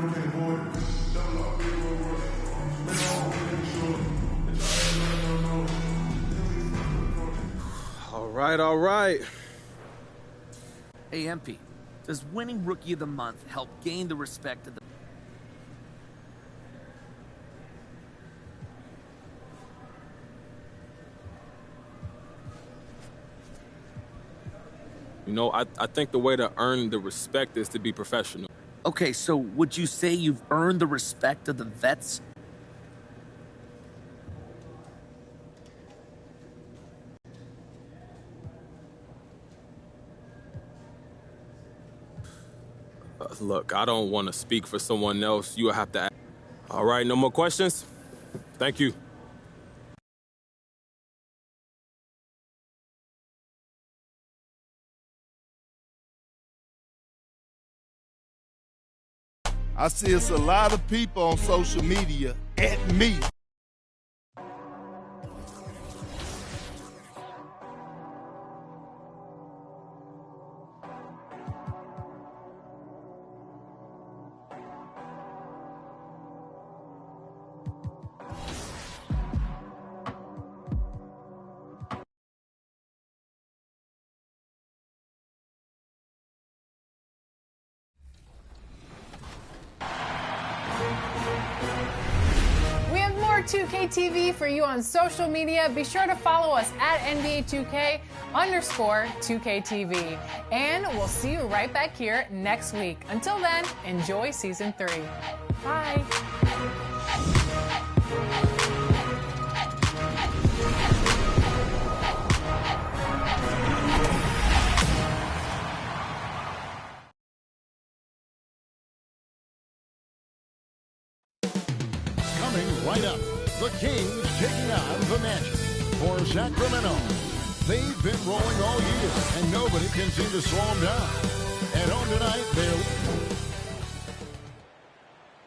Speaker 8: All right.
Speaker 17: Hey, MP, does winning Rookie of the Month help gain the respect of the...
Speaker 8: You know, I think the way to earn the respect is to be professional.
Speaker 17: Okay, so would you say you've earned the respect of the vets?
Speaker 8: Look, I don't want to speak for someone else. You have to ask. All right, no more questions? Thank you.
Speaker 18: I see it's a lot of people on social media at me.
Speaker 19: We have more 2K TV for you on social media. Be sure to follow us at NBA2K_2KTV. And we'll see you right back here next week. Until then, enjoy Season 3. Bye.
Speaker 2: Right up, the Kings taking on the Magic. For Sacramento, they've been rolling all year, and nobody can seem to slow them down. At home tonight, they're...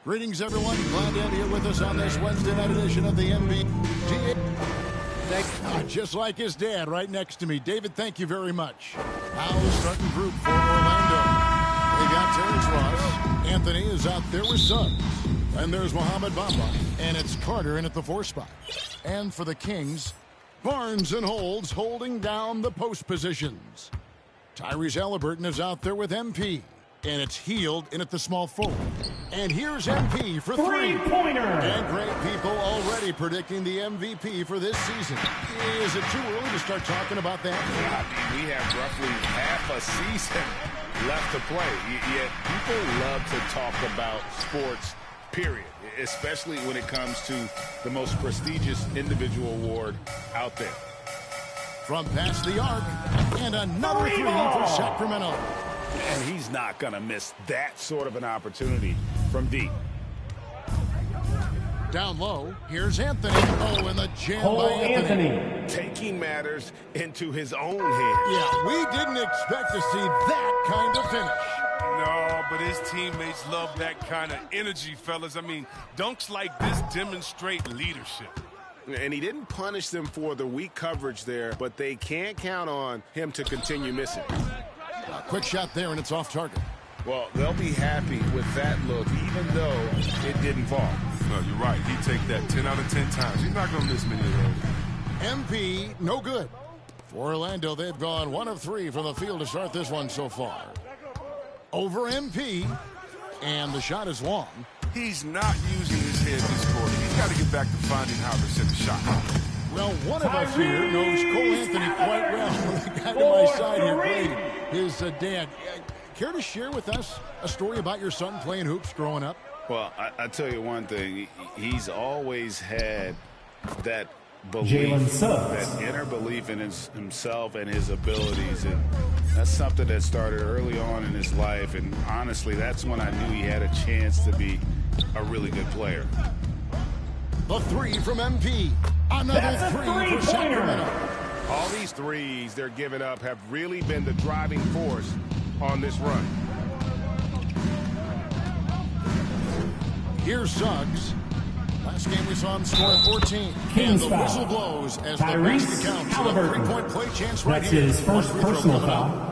Speaker 2: Greetings, everyone. Glad to have you with us on this Wednesday night edition of the NBA. Just like his dad right next to me. David, thank you very much. Now the starting group for Orlando. They got Terrence Ross. Anthony is out there with Suggs. And there's Mohamed Bamba, and it's Carter in at the 4 spot. And for the Kings, Barnes and Holds holding down the post positions. Tyrese Halliburton is out there with MP, and it's Hield in at the small forward. And here's MP for 3.
Speaker 16: Three-pointer.
Speaker 2: And great people already predicting the MVP for this season. Is it too early to start talking about that?
Speaker 4: I mean, we have roughly half a season left to play. Yet people love to talk about sports, period, especially when it comes to the most prestigious individual award out there.
Speaker 2: From past the arc, and another 3 for Sacramento.
Speaker 4: And he's not going to miss that sort of an opportunity from deep.
Speaker 2: Down low, here's Anthony. Oh, and the jam by Anthony.
Speaker 4: Taking matters into his own hands.
Speaker 2: Yeah, we didn't expect to see that kind of finish.
Speaker 20: No, but his teammates love that kind of energy, fellas. I mean, dunks like this demonstrate leadership.
Speaker 4: And he didn't punish them for the weak coverage there, but they can't count on him to continue missing.
Speaker 2: A quick shot there, and it's off target.
Speaker 4: Well, they'll be happy with that look, even though it didn't fall.
Speaker 20: No, you're right. He'd take that 10 out of 10 times. He's not going to miss many of those.
Speaker 2: MP, no good. For Orlando, they've gone 1 of 3 from the field to start this one so far. Over MP, and the shot is long.
Speaker 20: He's not using his head this quarter. He's got to get back to finding how to set the shot.
Speaker 2: Well, one of us here knows Cole Anthony quite well. The guy to my side here, Brady, his dad. Care to share with us a story about your son playing hoops growing up?
Speaker 4: Well, I tell you one thing. He's always had that belief, that inner belief in himself and his abilities. And that's something that started early on in his life. And honestly, that's when I knew he had a chance to be a really good player.
Speaker 2: The 3 from MP. Another 3 for Sacramento.
Speaker 4: All these threes they're giving up have really been the driving force on this run.
Speaker 2: Here's Suggs. Last game we saw him score 14. And the whistle blows as the basket counts. A 3-point play chance right here.
Speaker 16: That's his first personal foul.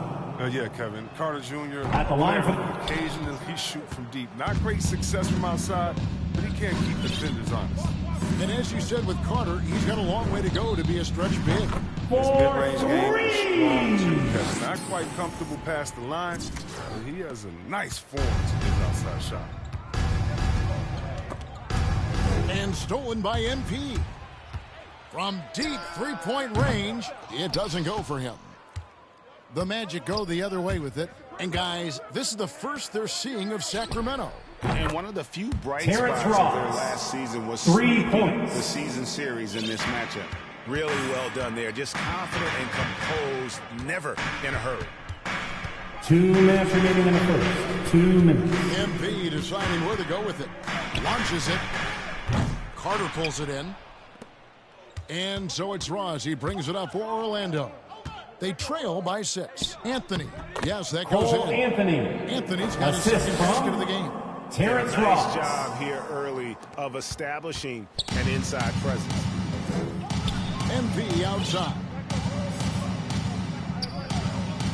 Speaker 20: Yeah, Kevin. Carter Jr.
Speaker 16: At the line for
Speaker 20: occasionally shoot from deep. Not great success from outside, but he can't keep defenders honest.
Speaker 2: And as you said with Carter, he's got a long way to go to be a stretch big.
Speaker 20: His mid-range game is strong, too, Kevin. Not quite comfortable past the line, but he has a nice form to his outside shot.
Speaker 2: And stolen by MP. From deep 3-point range, it doesn't go for him. The Magic go the other way with it. And guys, this is the first they're seeing of Sacramento.
Speaker 4: And one of the few bright
Speaker 16: Terrence
Speaker 4: spots
Speaker 16: Ross.
Speaker 4: of their last season was
Speaker 16: 3 points.
Speaker 4: The season series in this matchup. Really well done there. Just confident and composed, never in a hurry.
Speaker 16: 2 minutes remaining in the first. 2 minutes.
Speaker 2: MP deciding where to go with it. Launches it. Carter pulls it in. And so it's Ross. He brings it up for Orlando. They trail by 6. Anthony. Yes, that goes
Speaker 16: Cole
Speaker 2: in.
Speaker 16: Anthony.
Speaker 2: Anthony's got his
Speaker 16: Assist
Speaker 2: second
Speaker 16: from
Speaker 2: basket of the game.
Speaker 16: Terrence
Speaker 4: nice
Speaker 16: Ross.
Speaker 4: job here early of establishing an inside presence.
Speaker 2: MP outside.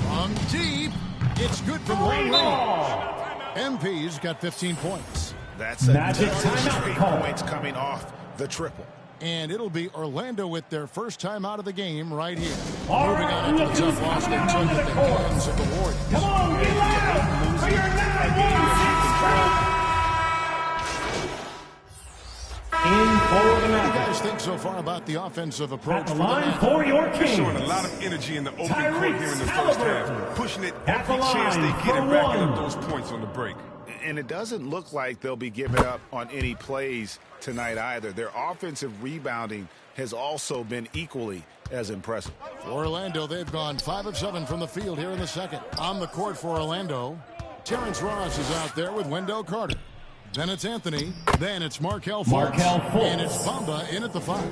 Speaker 2: From deep. It's good from long range. MP's got 15 points.
Speaker 4: That's a
Speaker 16: Magic
Speaker 4: dozen
Speaker 16: timeout
Speaker 4: straight
Speaker 16: call.
Speaker 4: points coming off the triple.
Speaker 2: And it'll be Orlando with their first time out of the game right here.
Speaker 16: All
Speaker 2: Moving
Speaker 16: right,
Speaker 2: on into the tough loss they took at the hands of the Warriors.
Speaker 16: Come on, get loud for your 9-1-6 in for the
Speaker 2: What do you
Speaker 16: Magic.
Speaker 2: guys think so far about the offensive approach
Speaker 16: At the
Speaker 2: for the
Speaker 16: line
Speaker 2: Magic?
Speaker 16: for your
Speaker 20: They're showing a
Speaker 16: Kings.
Speaker 20: lot of energy in the open court
Speaker 16: Tyrese
Speaker 20: here in the first
Speaker 16: Halliburton.
Speaker 20: half. Pushing it
Speaker 16: At
Speaker 20: every
Speaker 16: the
Speaker 20: chance they
Speaker 16: line
Speaker 20: get
Speaker 16: for
Speaker 20: and racking
Speaker 16: one.
Speaker 20: up those points on the break.
Speaker 4: And it doesn't look like they'll be giving up on any plays tonight either. Their offensive rebounding has also been equally as impressive.
Speaker 2: For Orlando, they've gone 5 of 7 from the field here in the second. On the court for Orlando, Terrence Ross is out there with Wendell Carter. Then it's Anthony. Then it's Markelle Fultz.
Speaker 16: Markelle Fultz.
Speaker 2: And it's Bamba in at the 5.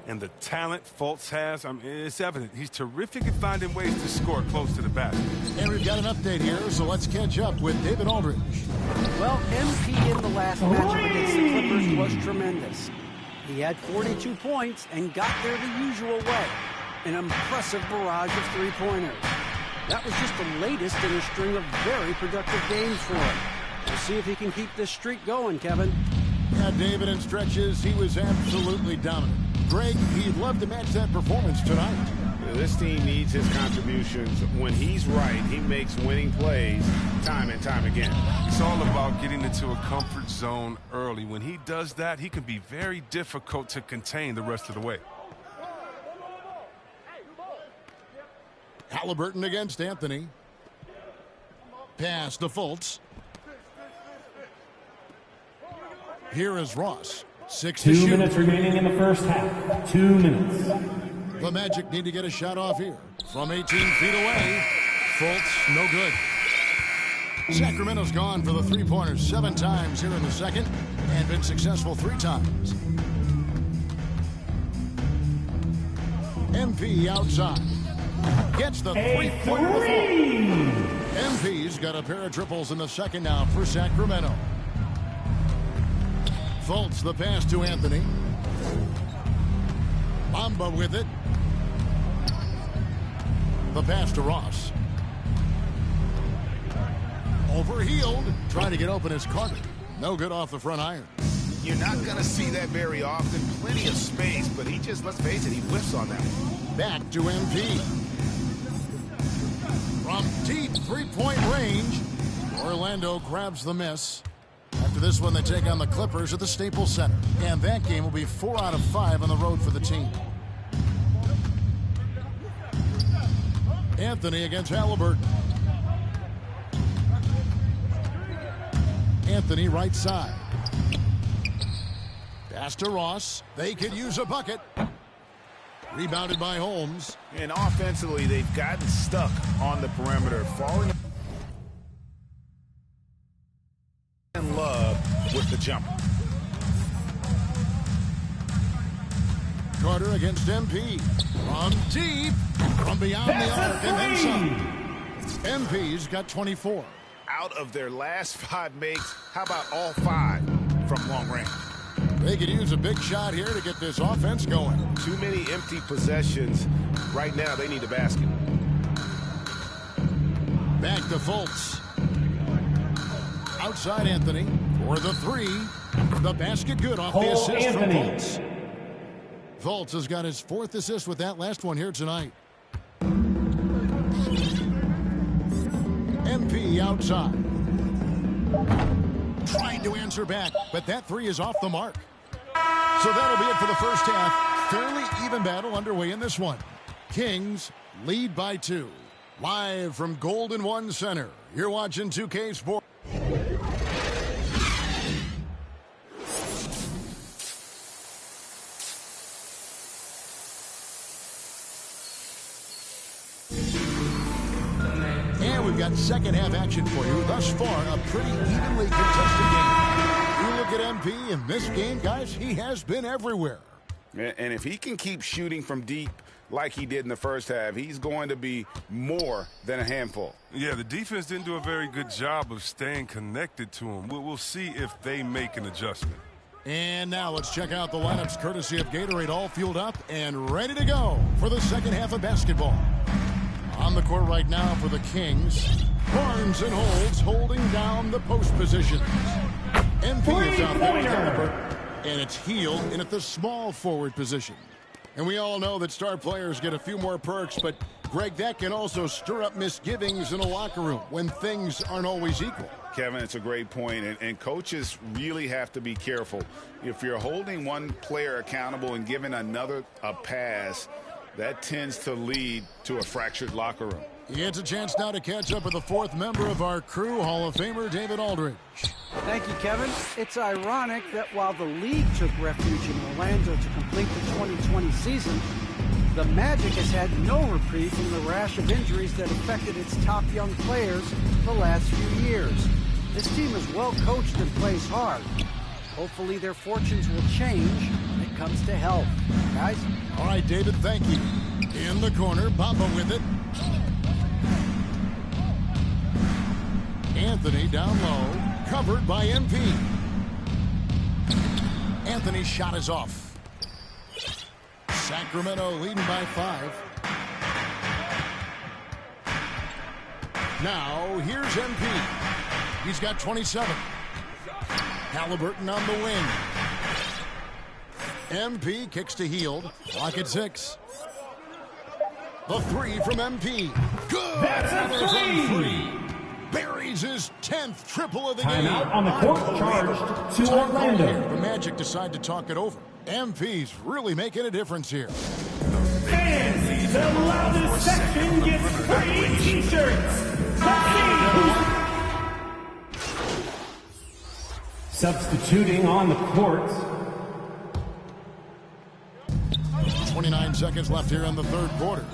Speaker 20: And the talent Fultz has, it's evident. He's terrific at finding ways to score close to the basket.
Speaker 2: And we've got an update here, so let's catch up with David Aldridge.
Speaker 3: Well, MP in the last matchup against the Clippers was tremendous. He had 42 points and got there the usual way. An impressive barrage of three-pointers. That was just the latest in a string of very productive games for him. We'll see if he can keep this streak going, Kevin.
Speaker 2: Yeah, David, in stretches, he was absolutely dominant. Greg, he'd love to match that performance tonight.
Speaker 4: This team needs his contributions. When he's right, he makes winning plays time and time again.
Speaker 20: It's all about getting into a comfort zone early. When he does that, he can be very difficult to contain the rest of the way.
Speaker 2: Halliburton against Anthony. Pass to Fultz. Here is Ross. 6 to
Speaker 16: 2
Speaker 2: shoot.
Speaker 16: minutes remaining in the first half. 2 minutes.
Speaker 2: The Magic need to get a shot off here. From 18 feet away. Fultz, no good. Sacramento's gone for the three-pointers 7 times here in the second and been successful 3 times. MP outside. Gets the three-pointer. MP's got a pair of triples in the second now for Sacramento. Fultz the pass to Anthony. Bamba with it. The pass to Ross. Overhealed. Trying to get open is Carter. No good off the front iron.
Speaker 4: You're not going to see that very often. Plenty of space, but he just, let's face it, he whiffs on that one.
Speaker 2: Back to MP. From deep three-point range, Orlando grabs the miss. After this one, they take on the Clippers at the Staples Center. And that game will be 4 out of 5 on the road for the team. Anthony against Halliburton. Anthony right side. Pass to Ross. They could use a bucket. Rebounded by Holmes.
Speaker 4: And offensively, they've gotten stuck on the perimeter, falling in love with the jumper.
Speaker 2: Carter against MP. From deep. From beyond the arc and inside. MP's got 24.
Speaker 4: Out of their last 5 makes, how about all 5 from long range?
Speaker 2: They could use a big shot here to get this offense going.
Speaker 4: Too many empty possessions. Right now, they need a basket.
Speaker 2: Back to Fultz. Outside Anthony for the 3. The basket good off the assist from Fultz. Fultz has got his 4th assist with that last one here tonight. MP outside. Trying to answer back, but that 3 is off the mark. So that'll be it for the first half. Fairly even battle underway in this one. Kings lead by 2. Live from Golden One Center, you're watching 2K Sports. And we've got second half action for you. Thus far, a pretty evenly contested game. You look at MP in this game, guys, he has been everywhere.
Speaker 4: And if he can keep shooting from deep like he did in the first half, he's going to be more than a handful.
Speaker 20: Yeah, the defense didn't do a very good job of staying connected to him. We'll see if they make an adjustment.
Speaker 2: And now let's check out the lineups courtesy of Gatorade, all fueled up and ready to go for the second half of basketball. On the court right now for the Kings, Barnes and Holds holding down the post positions. MP is out there with Halliburton, and it's Hield in at the small forward position. And we all know that star players get a few more perks, but Greg, that can also stir up misgivings in a locker room when things aren't always equal.
Speaker 4: Kevin, it's a great point, and coaches really have to be careful. If you're holding one player accountable and giving another a pass, that tends to lead to a fractured locker room.
Speaker 2: It's a chance now to catch up with the fourth member of our crew, Hall of Famer David Aldridge.
Speaker 3: Thank you, Kevin. It's ironic that while the league took refuge in Orlando to complete the 2020 season, the Magic has had no reprieve from the rash of injuries that affected its top young players the last few years. This team is well coached and plays hard. Hopefully their fortunes will change when it comes to health. Guys?
Speaker 2: All right, David, thank you. In the corner, Bamba with it. Anthony down low, covered by MP. Anthony's shot is off. Sacramento leading by 5. Now, here's MP. He's got 27. Halliburton on the wing. MP kicks to Hield. Clock at 6. The 3 from MP. Good.
Speaker 16: That's a three.
Speaker 2: Buries his 10th triple of the game.
Speaker 16: Timeout on the court, charged to Orlando.
Speaker 2: The Magic decide to talk it over. MP's really making a difference here.
Speaker 16: Fans, the loudest section gets free t-shirts. Substituting on the court.
Speaker 2: 29 seconds left here in the third quarter.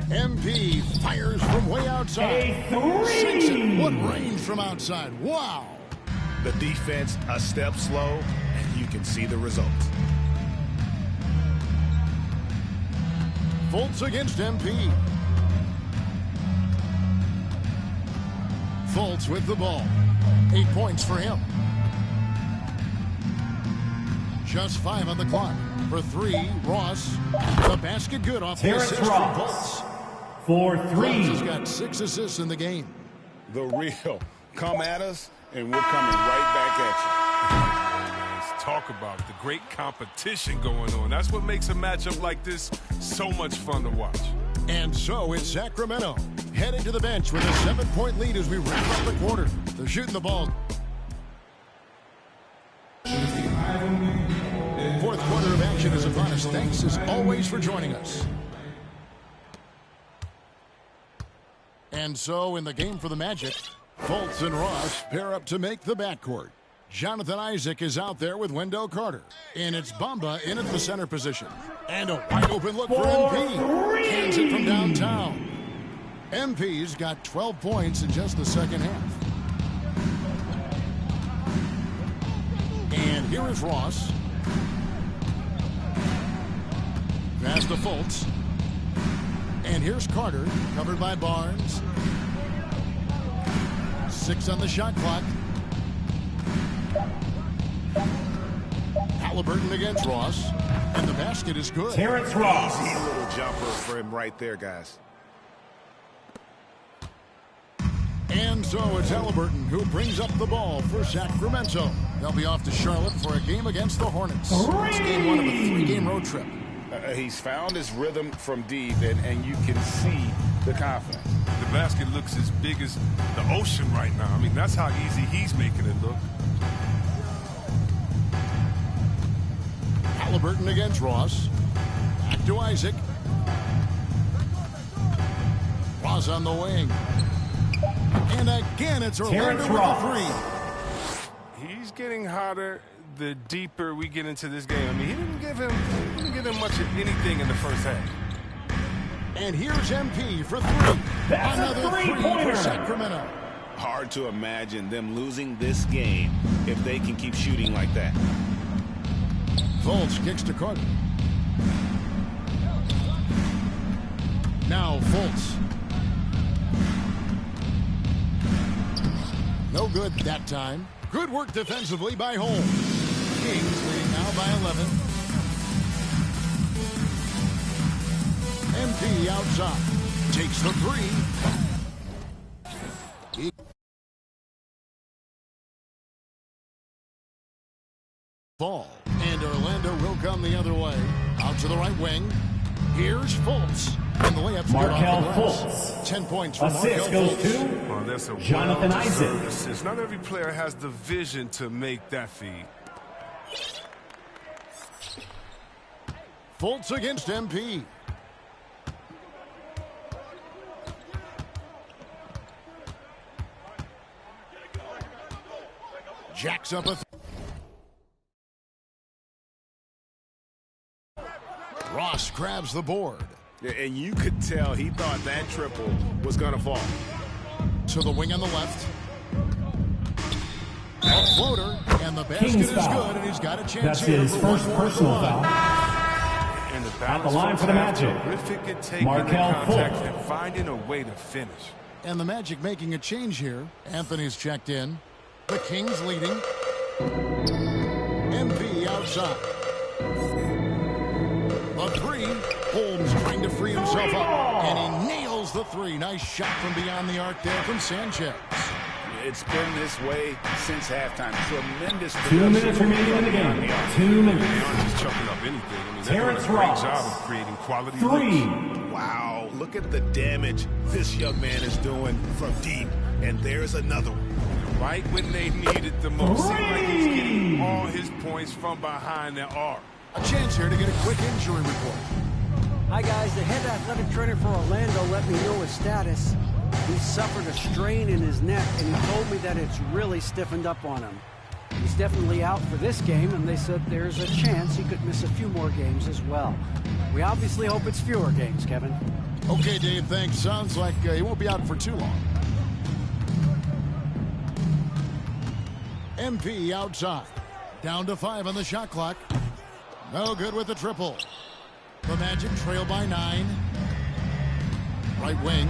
Speaker 2: MP fires from way outside. Sinks it. What range from outside. Wow.
Speaker 7: The defense a step slow, and you can see the results.
Speaker 2: Fultz against MP. Fultz with the ball. 8 points for him. Just 5 on the clock. For 3, Ross. The basket good off the assist from Fultz.
Speaker 16: For 3.
Speaker 2: Fultz has got 6 assists in the game.
Speaker 4: The real. Come at us, and we're coming right back at you.
Speaker 20: Let's talk about the great competition going on. That's what makes a matchup like this so much fun to watch.
Speaker 2: And so it's Sacramento heading to the bench with a 7-point lead as we wrap up the quarter. They're shooting the ball. Fourth quarter of action is upon us. Thanks as always for joining us. And so in the game for the Magic, Fultz and Ross pair up to make the backcourt. Jonathan Isaac is out there with Wendell Carter. And it's Bamba in at the center position. And a wide open look for MP. Cans it from downtown. MP's got 12 points in just the second half. And here is Ross. Pass to Fultz. And here's Carter, covered by Barnes. 6 on the shot clock. Halliburton against Ross. And the basket is good.
Speaker 16: Terrence Ross.
Speaker 7: Easy little jumper for him right there, guys.
Speaker 2: And so it's Halliburton who brings up the ball for Sacramento. They'll be off to Charlotte for a game against the Hornets. It's game 1 of a 3-game road trip.
Speaker 4: He's found his rhythm from deep, and you can see the confidence.
Speaker 20: The basket looks as big as the ocean right now. I mean, that's how easy he's making it look.
Speaker 2: Halliburton against Ross. Back to Isaac. Ross on the wing. And again, it's Orlando with the 3.
Speaker 20: He's getting hotter the deeper we get into this game. I mean, he didn't give him much of anything in the first half.
Speaker 2: And here's MP for 3.
Speaker 16: That's
Speaker 2: another
Speaker 16: a three-pointer
Speaker 2: for Sacramento.
Speaker 7: Hard to imagine them losing this game if they can keep shooting like that.
Speaker 2: Fultz kicks to Carter. Now Fultz. No good that time. Good work defensively by Holmes. Kings leading now by 11. MP outside. Takes the three. Ball. And Orlando will come the other way. Out to the right wing. Here's Fultz. And the layup's good off the glass. 10 points for
Speaker 16: Assist
Speaker 2: Markelle
Speaker 16: goes
Speaker 2: Fultz.
Speaker 20: Oh, that's a
Speaker 16: Jonathan Isaac.
Speaker 20: Assist. Not every player has the vision to make that feed.
Speaker 2: Fultz against MP. Jacks up a Ross grabs the board.
Speaker 7: Yeah, and you could tell he thought that triple was going to fall.
Speaker 2: To the wing on the left. A floater, and the basket
Speaker 16: Kings
Speaker 2: is
Speaker 16: foul.
Speaker 2: good, and he's got a chance
Speaker 16: That's
Speaker 2: here
Speaker 16: his
Speaker 2: for
Speaker 16: first
Speaker 2: one more
Speaker 16: personal
Speaker 2: run.
Speaker 16: foul.
Speaker 20: And the
Speaker 16: At the line for the Magic,
Speaker 20: terrific at taking the
Speaker 16: Markelle
Speaker 20: contact
Speaker 16: Fultz.
Speaker 20: and finding a way to finish.
Speaker 2: And the Magic making a change here. Anthony's checked in. The Kings leading. MP outside. The three. Holmes trying to free himself up. And he nails the three. Nice shot from beyond the arc there from Sanchez.
Speaker 4: It's been this way since halftime. Tremendous
Speaker 16: 2 minutes remaining in the game. 2 minutes.
Speaker 20: They aren't just chucking up anything. I mean, they're doing a
Speaker 16: Terrence
Speaker 20: great
Speaker 16: Ross.
Speaker 20: job of creating quality
Speaker 16: 3.
Speaker 20: looks.
Speaker 7: Wow, look at the damage this young man is doing from deep. And there's another one.
Speaker 20: Right when they need it the most. Seems like he's getting all his points from behind the arc.
Speaker 2: A chance here to get a quick injury report.
Speaker 3: Hi, guys. The head athletic trainer for Orlando let me know his status. He suffered a strain in his neck, and he told me that it's really stiffened up on him. He's definitely out for this game, and they said there's a chance he could miss a few more games as well. We obviously hope it's fewer games, Kevin.
Speaker 2: Okay, Dave, thanks. Sounds like he won't be out for too long. MP outside. Down to 5 on the shot clock. No good with the triple. The Magic trail by 9. Right wing.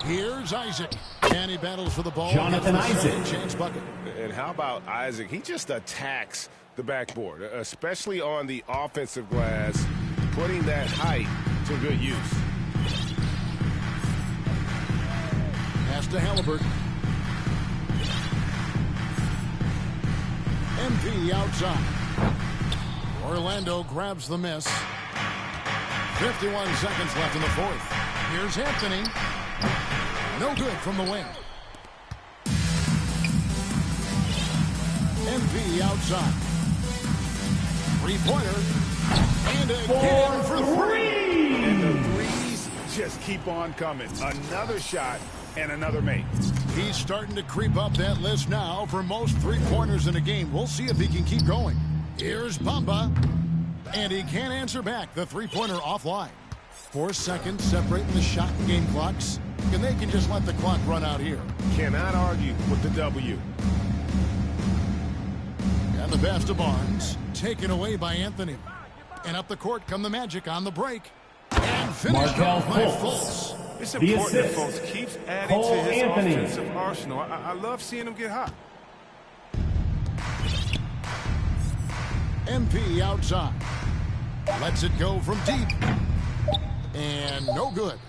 Speaker 2: Here's Isaac. And he battles for the ball.
Speaker 16: Jonathan Isaac.
Speaker 2: Chance bucket.
Speaker 7: And how about Isaac? He just attacks the backboard, especially on the offensive glass, putting that height to good use.
Speaker 2: Pass to Halliburton. MP outside. Orlando grabs the miss. 51 seconds left in the fourth. Here's Anthony. No good from the wing. MP outside. Three-pointer. And again for 3.
Speaker 4: And the threes just keep on coming. Another shot and another make.
Speaker 2: He's starting to creep up that list now for most three-pointers in a game. We'll see if he can keep going. Here's Bamba. And he can't answer back. The three-pointer offline. 4 seconds separating the shot and game clocks. And they can just let the clock run out here.
Speaker 7: Cannot argue with the W.
Speaker 2: And the pass to Barnes. Taken away by Anthony. And up the court come the Magic on the break. And finished
Speaker 16: Markelle
Speaker 2: off by
Speaker 16: Fultz.
Speaker 2: Fultz.
Speaker 20: It's
Speaker 16: The
Speaker 20: important that
Speaker 16: assist.
Speaker 20: folks keeps adding
Speaker 16: Cole
Speaker 20: to his
Speaker 16: Anthony.
Speaker 20: offensive arsenal. I love seeing him get hot.
Speaker 2: MP outside. Lets it go from deep. And no good.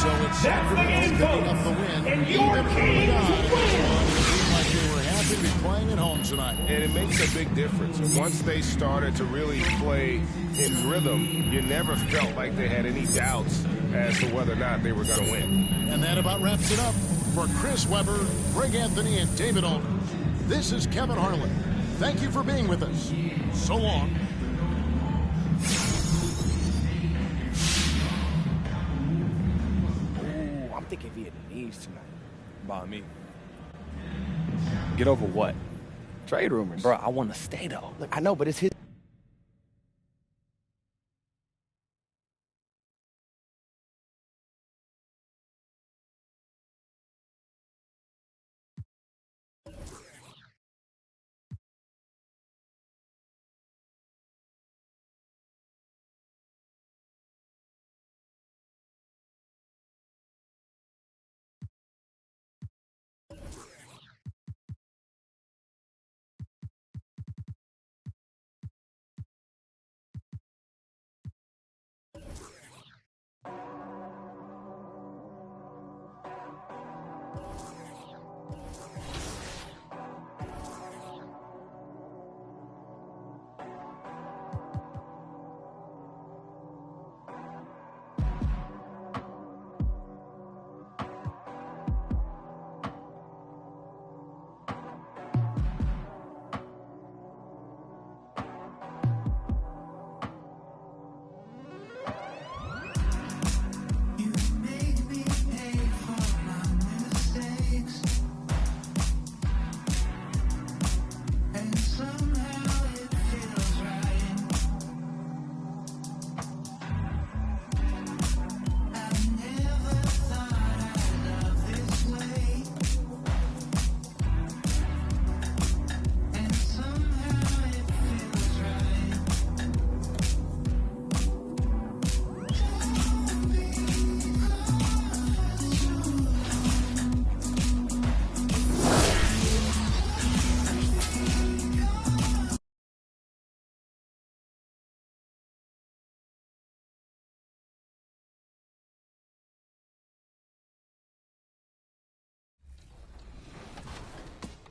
Speaker 2: So it's Sacramento picking up the win.
Speaker 16: And your
Speaker 2: Even
Speaker 16: Kings
Speaker 2: early on,
Speaker 16: win.
Speaker 2: it seemed like they were happy to be playing at home tonight.
Speaker 7: And it makes a big difference. Once they started to really play in rhythm, you never felt like they had any doubts as to whether or not they were going to win.
Speaker 2: And that about wraps it up. For Chris Webber, Greg Anthony, and David Aldridge, this is Kevin Harlan. Thank you for being with us. So long.
Speaker 10: Ooh, I'm thinking Vietnamese tonight. By me. Get over what?
Speaker 21: Trade rumors.
Speaker 10: Bro, I want to stay though.
Speaker 21: Look, I know, but it's his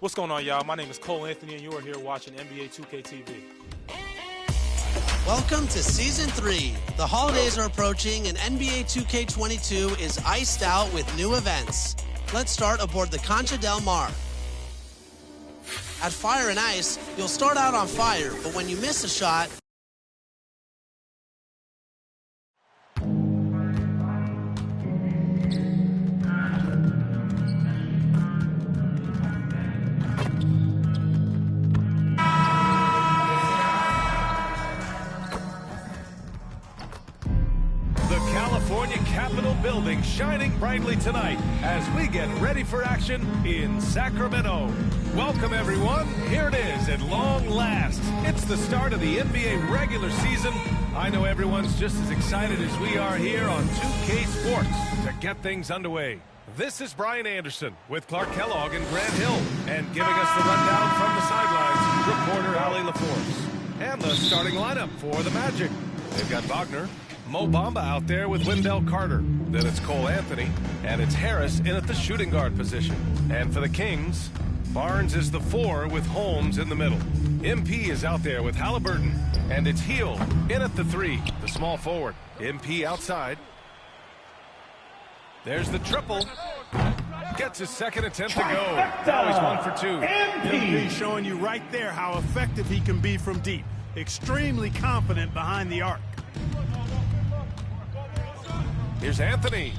Speaker 6: What's going on, y'all? My name is Cole Anthony, and you are here watching NBA 2K TV.
Speaker 22: Welcome to Season 3. The holidays are approaching, and NBA 2K22 is iced out with new events. Let's start aboard the Concha del Mar. At Fire and Ice, you'll start out on fire, but when you miss a shot,
Speaker 12: California Capitol building shining brightly tonight as we get ready for action in Sacramento. Welcome, everyone. Here it is at long last. It's the start of the NBA regular season. I know everyone's just as excited as we are here on 2K Sports to get things underway. This is Brian Anderson with Clark Kellogg and Grant Hill, and giving us the rundown from the sidelines, reporter Allie LaForce. And the starting lineup for the Magic. They've got Wagner, Mo Bamba out there with Wendell Carter. Then it's Cole Anthony, and it's Harris in at the shooting guard position. And for the Kings, Barnes is the 4 with Holmes in the middle. MP is out there with Halliburton, and it's Hield in at the 3, the small forward. MP outside. There's the triple. Gets his second attempt to go. Now he's 1 for 2.
Speaker 15: MP showing you right there how effective he can be from deep. Extremely confident behind the arc.
Speaker 12: Here's Anthony.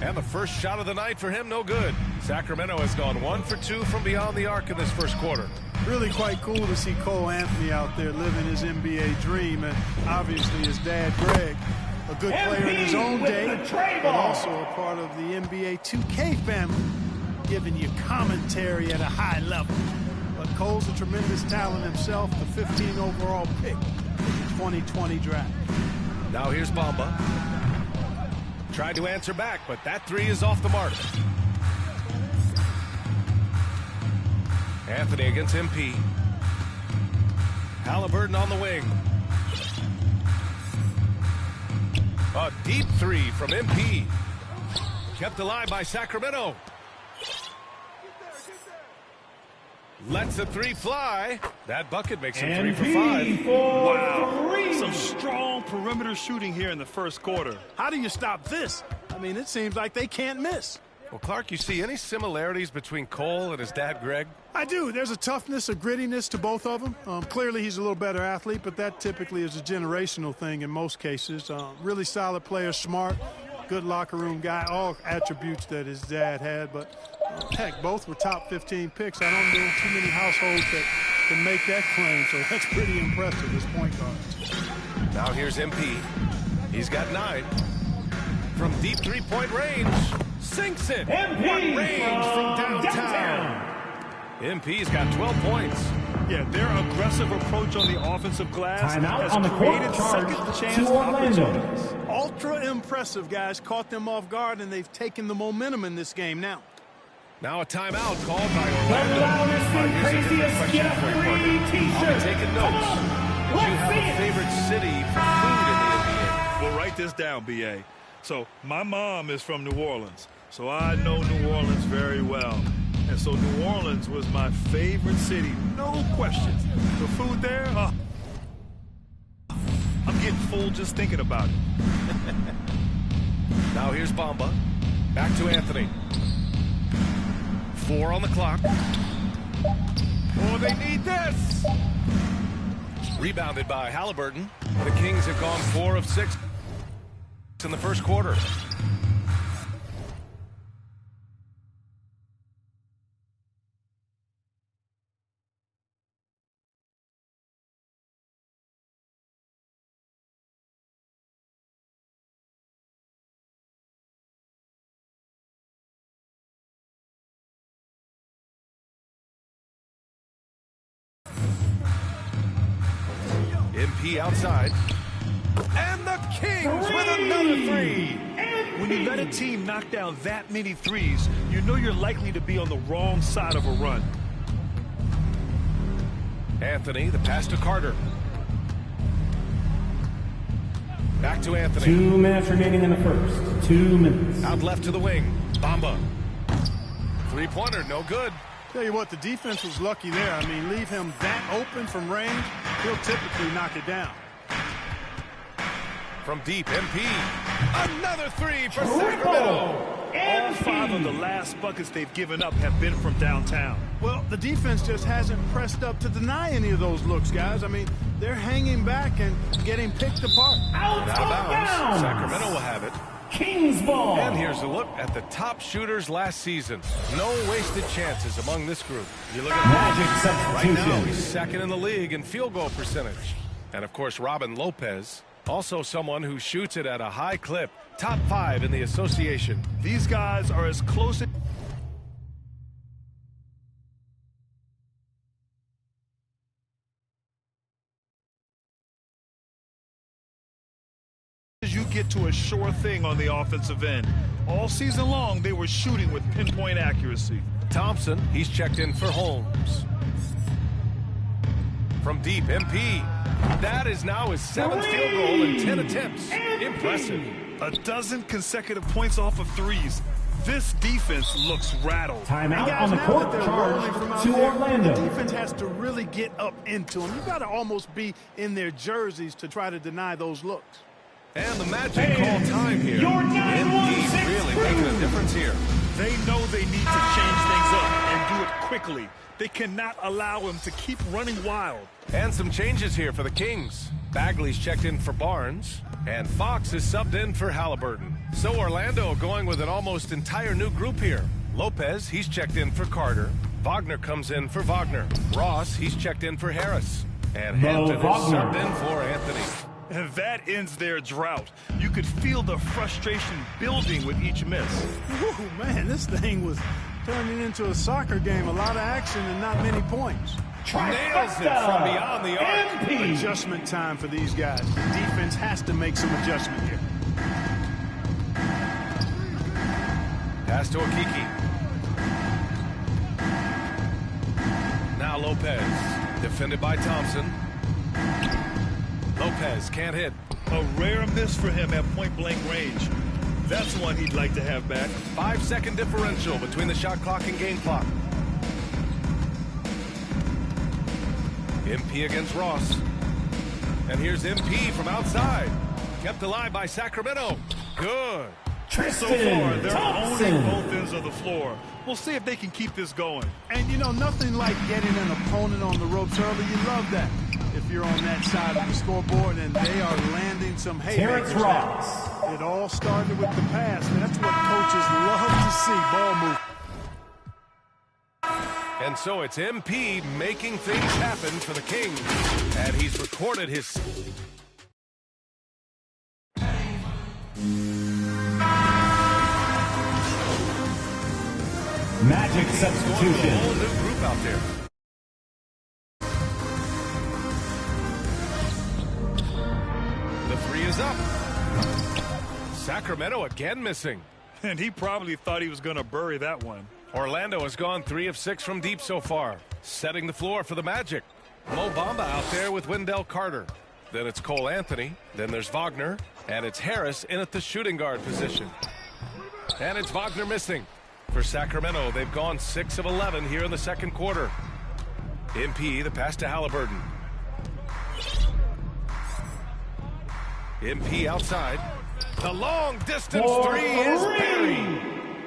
Speaker 12: And the first shot of the night for him, no good. Sacramento has gone 1 for 2 from beyond the arc in this first quarter.
Speaker 15: Really quite cool to see Cole Anthony out there living his NBA dream, and obviously his dad, Greg, a good player in his own day, but also a part of the NBA 2K family, giving you commentary at a high level. But Cole's a tremendous talent himself, the 15 overall pick in the 2020 draft.
Speaker 12: Now here's Bamba. Tried to answer back, but that 3 is off the mark. Anthony against MP. Halliburton on the wing. A deep 3 from MP. Kept alive by Sacramento. Lets the 3 fly. That bucket makes him 3 for 5.
Speaker 15: Wow. Some strong perimeter shooting here in the first quarter. How do you stop this? I mean, it seems like they can't miss.
Speaker 12: Well, Clark, you see any similarities between Cole and his dad, Greg?
Speaker 15: I do. There's a toughness, a grittiness to both of them. Clearly, he's a little better athlete, but that typically is a generational thing in most cases. Really solid player, smart, good locker room guy, all attributes that his dad had. But, heck, both were top 15 picks. I don't know too many households that can make that claim, so that's pretty impressive as point guards.
Speaker 12: Now here's MP. He's got 9. From deep three-point range. Sinks it.
Speaker 16: MP
Speaker 12: what range from downtown. MP's got 12 points.
Speaker 15: Yeah, their aggressive approach on the offensive glass has
Speaker 16: on the
Speaker 15: created
Speaker 16: court,
Speaker 15: second chance
Speaker 16: to Orlando.
Speaker 15: opportunities. Ultra impressive, guys. Caught them off guard, and they've taken the momentum in this game now.
Speaker 12: Now a timeout called by Orlando.
Speaker 16: The loudest and
Speaker 12: Here's a different
Speaker 16: craziest
Speaker 12: question for you,
Speaker 16: Get-Free
Speaker 12: partner.
Speaker 16: t-shirt.
Speaker 12: I'll be taking notes. Do you have a favorite city for food in the NBA?
Speaker 15: Well, write this down, B.A. So my mom is from New Orleans. so I know New Orleans very well. And so New Orleans was my favorite city, no question. The food there, I'm getting full just thinking about it.
Speaker 12: Now here's Bamba. Back to Anthony. 4 on the clock. Oh, they need this. Rebounded by Halliburton. The Kings have gone 4 of 6 in the first quarter. MP outside. And the Kings with another 3.
Speaker 15: When you let a team knock down that many threes, you know you're likely to be on the wrong side of a run.
Speaker 12: Anthony, the pass to Carter. Back to Anthony.
Speaker 16: 2 minutes remaining in the first. 2 minutes.
Speaker 12: Out left to the wing. Bamba. 3-pointer, no good.
Speaker 20: Tell you what, the defense was lucky there. I mean, leave him that open from range, he'll typically knock it down.
Speaker 12: From deep, MP. Another 3 for Sacramento.
Speaker 15: All 5 of the last buckets they've given up have been from downtown.
Speaker 20: Well, the defense just hasn't pressed up to deny any of those looks, guys. I mean, they're hanging back and getting picked apart.
Speaker 12: Out of bounds. Sacramento will have it.
Speaker 16: Kings ball.
Speaker 12: And here's a look at the top shooters last season. No wasted chances among this group. You look at
Speaker 16: Magic substitution.
Speaker 12: Right now, he's second in the league in field goal percentage. And, of course, Robin Lopez, also someone who shoots it at a high clip. Top 5 in the association.
Speaker 15: These guys are as close as you get to a sure thing on the offensive end. All season long, they were shooting with pinpoint accuracy.
Speaker 12: Thompson, he's checked in for Holmes. From deep, MP. That is now his 7th field goal in 10 attempts. Impressive.
Speaker 15: 12 consecutive points off of threes. This defense looks rattled.
Speaker 16: Timeout
Speaker 20: guys,
Speaker 16: on the
Speaker 20: now
Speaker 16: court
Speaker 20: that they're rolling from out
Speaker 16: charge to
Speaker 20: there,
Speaker 16: Orlando.
Speaker 20: The defense has to really get up into them. You got to almost be in their jerseys to try to deny those looks.
Speaker 12: And the Magic call time here. MP really making a difference here.
Speaker 15: They know they need to change things up and do it quickly. They cannot allow him to keep running wild.
Speaker 12: And some changes here for the Kings. Bagley's checked in for Barnes, and Fox is subbed in for Halliburton. So Orlando going with an almost entire new group here. Lopez, he's checked in for Carter. Wagner comes in for Wagner. Ross, he's checked in for Harris. And Hampton is subbed in for Anthony.
Speaker 15: And that ends their drought. You could feel the frustration building with each miss.
Speaker 20: Ooh, man, this thing was turning into a soccer game. A lot of action and not many points.
Speaker 12: Nails it from beyond the arc.
Speaker 20: Adjustment time for these guys. The defense has to make some adjustment here.
Speaker 12: Pass to Okiki. Now Lopez. Defended by Thompson. Lopez can't hit.
Speaker 15: A rare miss for him at point-blank range. That's one he'd like to have back.
Speaker 12: 5-second differential between the shot clock and game clock. MP against Ross. And here's MP from outside. Kept alive by Sacramento. Good.
Speaker 15: So far, they're owning both ends of the floor. We'll see if they can keep this going.
Speaker 20: And, you know, nothing like getting an opponent on the ropes early. You love that. If you're on that side of the scoreboard and they are landing some haymakers. It all started with the pass. And that's what coaches love to see, ball move.
Speaker 12: And so it's MP making things happen for the Kings. And he's recorded his...
Speaker 16: Magic substitution.
Speaker 12: A whole new group out there. The 3 is up. Sacramento again missing.
Speaker 15: And he probably thought he was going to bury that one.
Speaker 12: Orlando has gone 3 of 6 from deep so far, setting the floor for the Magic. Mo Bamba out there with Wendell Carter. Then it's Cole Anthony. Then there's Wagner. And it's Harris in at the shooting guard position. And it's Wagner missing. For Sacramento, they've gone 6 of 11 here in the second quarter. MP, the pass to Halliburton. MP outside. The long distance three is buried.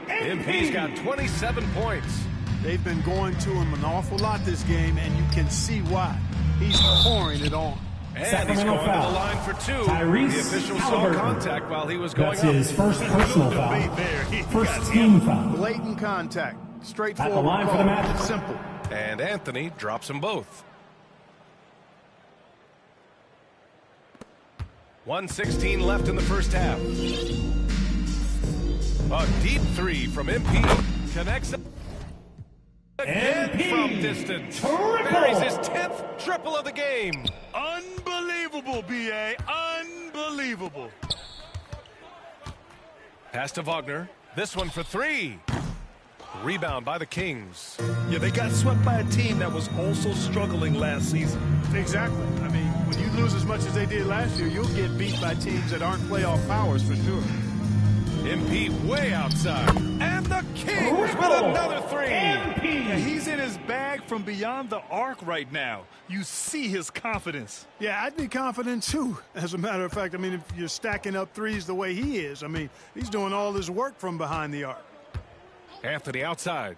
Speaker 12: MP's got 27 points.
Speaker 20: They've been going to him an awful lot this game, and you can see why. He's pouring it on.
Speaker 12: And he's going to the line for 2. The official saw contact while he was going
Speaker 16: up. That's his first personal foul. First team foul.
Speaker 20: Blatant contact. Straightforward.
Speaker 16: At the line for the match.
Speaker 20: Simple.
Speaker 12: And Anthony drops them both. 1:16 left in the first half. A deep 3 from MP. Connects again MP. From distance. Buries his 10th triple of the game.
Speaker 15: Unbelievable, B.A. Unbelievable.
Speaker 12: Pass to Wagner. This one for 3. Rebound by the Kings.
Speaker 15: Yeah, they got swept by a team that was also struggling last season.
Speaker 20: Exactly. I mean, when you lose as much as they did last year, you'll get beat by teams that aren't playoff powers for sure.
Speaker 12: MP way outside. And the Kings with another 3.
Speaker 15: Yeah, he's in his bag from beyond the arc right now. You see his confidence.
Speaker 20: Yeah, I'd be confident too. As a matter of fact, I mean, if you're stacking up threes the way he is, I mean, he's doing all his work from behind the arc.
Speaker 12: Anthony outside.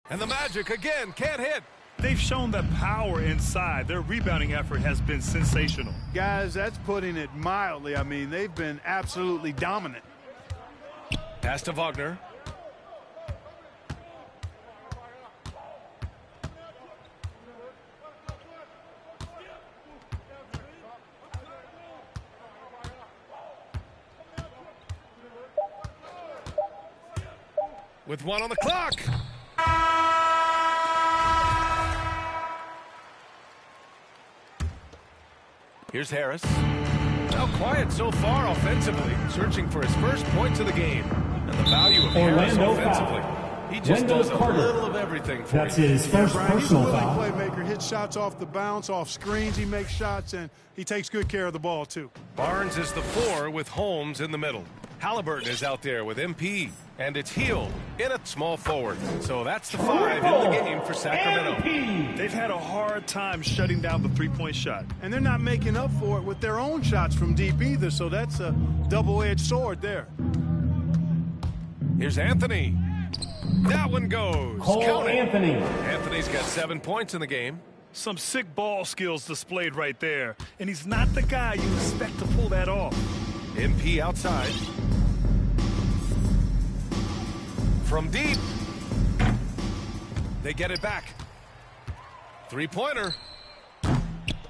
Speaker 12: And the Magic again can't hit.
Speaker 15: They've shown that power inside. Their rebounding effort has been sensational.
Speaker 20: Guys, that's putting it mildly. I mean, they've been absolutely dominant.
Speaker 12: Pass to Wagner. With 1 on the clock. Here's Harris. Now quiet so far offensively, searching for his first points of the game. And the value of Harris offensively. He just does a little of everything for you.
Speaker 16: That's his first personal foul.
Speaker 20: He's a willing playmaker. Hits shots off the bounce, off screens. He makes shots, and he takes good care of the ball, too.
Speaker 12: Barnes is the 4 with Holmes in the middle. Halliburton is out there with MP. And it's Hield in at small forward. So that's the 5 in the game for Sacramento.
Speaker 15: They've had a hard time shutting down the three-point shot.
Speaker 20: And they're not making up for it with their own shots from deep either, so that's a double-edged sword there.
Speaker 12: Here's Anthony. That one goes.
Speaker 16: Cole Anthony.
Speaker 12: Anthony's got 7 points in the game.
Speaker 15: Some sick ball skills displayed right there. And he's not the guy you expect to pull that off.
Speaker 12: MP outside. From deep. They get it back. 3-pointer.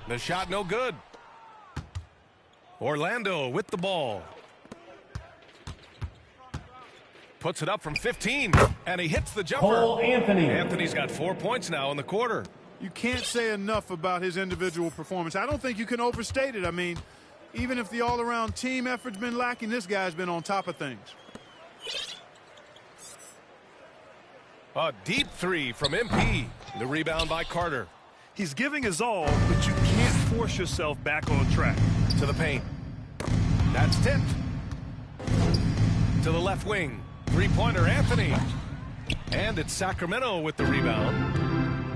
Speaker 12: The shot no good. Orlando with the ball. Puts it up from 15. And he hits the jumper.
Speaker 16: Cole Anthony.
Speaker 12: Anthony's got 4 points now in the quarter.
Speaker 20: You can't say enough about his individual performance. I don't think you can overstate it. I mean, even if the all-around team effort's been lacking, this guy's been on top of things.
Speaker 12: A deep 3 from MP. The rebound by Carter.
Speaker 15: He's giving his all, but you can't force yourself back on track.
Speaker 12: To the paint. That's tipped. To the left wing. 3-pointer Anthony. And it's Sacramento with the rebound.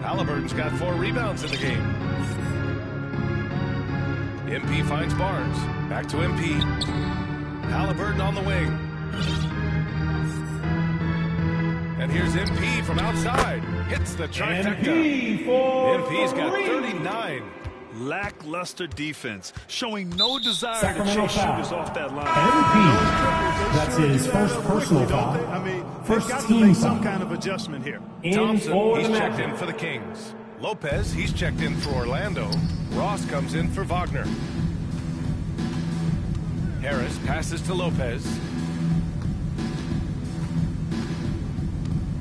Speaker 12: Halliburton's got 4 rebounds in the game. MP finds Barnes. Back to MP. Halliburton on the wing. And here's MP from outside. Hits the trifecta. MP's got 39.
Speaker 15: Lackluster defense, showing no desire
Speaker 16: Sacramento
Speaker 15: to chase shooters off that line.
Speaker 16: MP. That's his first personal foul.
Speaker 20: I mean,
Speaker 16: first
Speaker 20: they've got
Speaker 16: team
Speaker 20: to make
Speaker 16: foul.
Speaker 20: some kind of adjustment here.
Speaker 12: Thompson, he's checked in for the Kings. Lopez, he's checked in for Orlando. Ross comes in for Wagner. Harris passes to Lopez.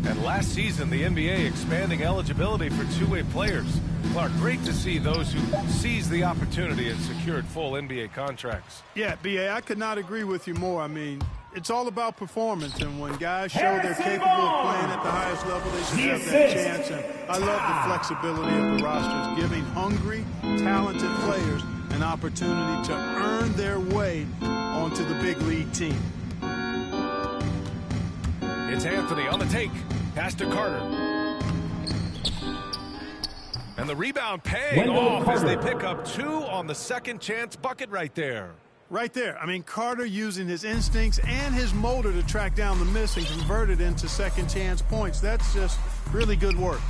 Speaker 12: And last season, the NBA expanding eligibility for two-way players. Clark, great to see those who seized the opportunity and secured full NBA contracts.
Speaker 20: Yeah, B.A., I could not agree with you more. I mean, It's all about performance, and when guys show they're capable of playing at the highest level, they should have that chance. And I love the flexibility of the rosters, giving hungry, talented players an opportunity to earn their way onto the big league team.
Speaker 12: It's Anthony on the take. Pass to Carter. And the rebound paying off as they pick up 2 on the second chance bucket right there.
Speaker 20: Right there. I mean, Carter using his instincts and his motor to track down the miss and convert it into second chance points. That's just really good work.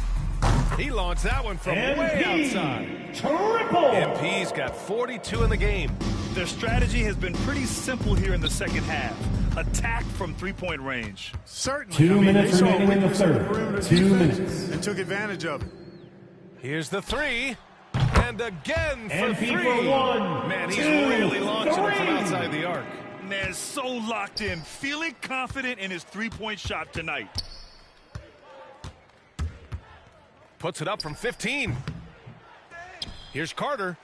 Speaker 12: He launched that one from way outside.
Speaker 15: Triple!
Speaker 12: MP's got 42 in the game.
Speaker 15: Their strategy has been pretty simple here in the second half. Attack from three-point range.
Speaker 20: Certainly.
Speaker 16: 2 minutes remaining in the third. 2 minutes.
Speaker 20: And took advantage of it.
Speaker 12: Here's the 3. And again for 3.
Speaker 16: For 1.
Speaker 12: Man, he's really launching it from outside the arc.
Speaker 15: Man, so locked in, feeling confident in his three-point shot tonight.
Speaker 12: Puts it up from 15. Here's Carter.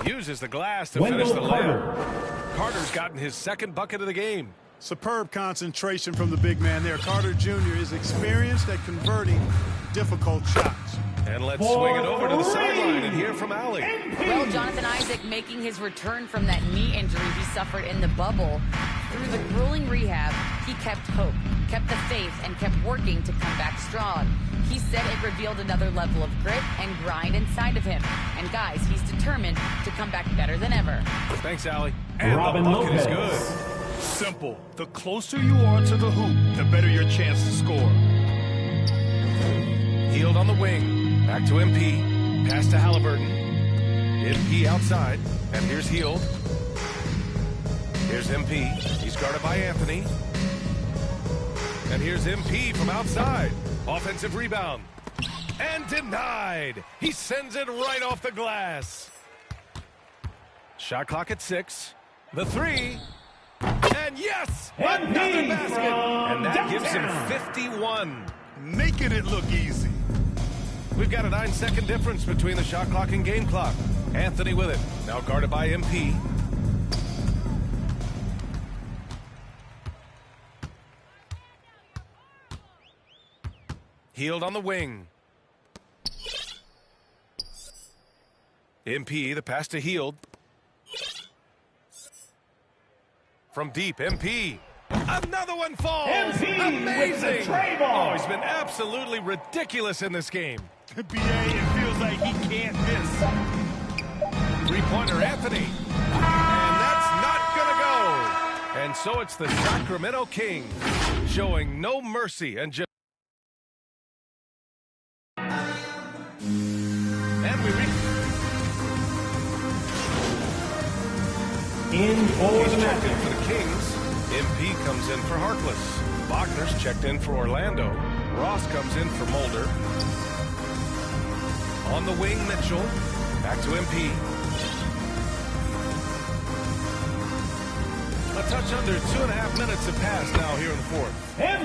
Speaker 12: Uses the glass to finish the layup. Carter's gotten his second bucket of the game.
Speaker 20: Superb concentration from the big man there. Carter Jr. is experienced at converting difficult shots.
Speaker 12: And let's swing it over to the sideline and hear from Allie.
Speaker 13: Well, Jonathan Isaac making his return from that knee injury he suffered in the bubble. Through the grueling rehab, he kept hope, kept the faith, and kept working to come back strong. He said it revealed another level of grit and grind inside of him. And guys, he's determined to come back better than ever.
Speaker 12: Thanks, Allie. And the bucket is good.
Speaker 15: Simple. The closer you are to the hoop, the better your chance to score.
Speaker 12: Hield on the wing. Back to MP. Pass to Halliburton. MP outside. And here's Hield. Here's MP. He's guarded by Anthony. And here's MP from outside. Offensive rebound. And denied. He sends it right off the glass. Shot clock at 6. The 3. And yes! Another basket! And that gives him 51.
Speaker 15: Making it look easy.
Speaker 12: We've got a 9-second difference between the shot clock and game clock. Anthony with it. Now guarded by MP. Hield on the wing. MP, the pass to Hield. From deep, MP. Another one falls.
Speaker 16: MP
Speaker 12: Amazing.
Speaker 16: With the tray ball.
Speaker 12: Oh, he's been absolutely ridiculous in this game.
Speaker 15: BA, it feels like he can't miss.
Speaker 12: Three-pointer, Anthony. And that's not going to go. And so it's the Sacramento Kings showing no mercy and just... And we reach...
Speaker 16: In or the
Speaker 12: checked in for the Kings. MP comes in for Harkless. Wagner's checked in for Orlando. Ross comes in for Mulder. On the wing, Mitchell. Back to MP. A touch under 2.5 minutes have passed now here in the fourth.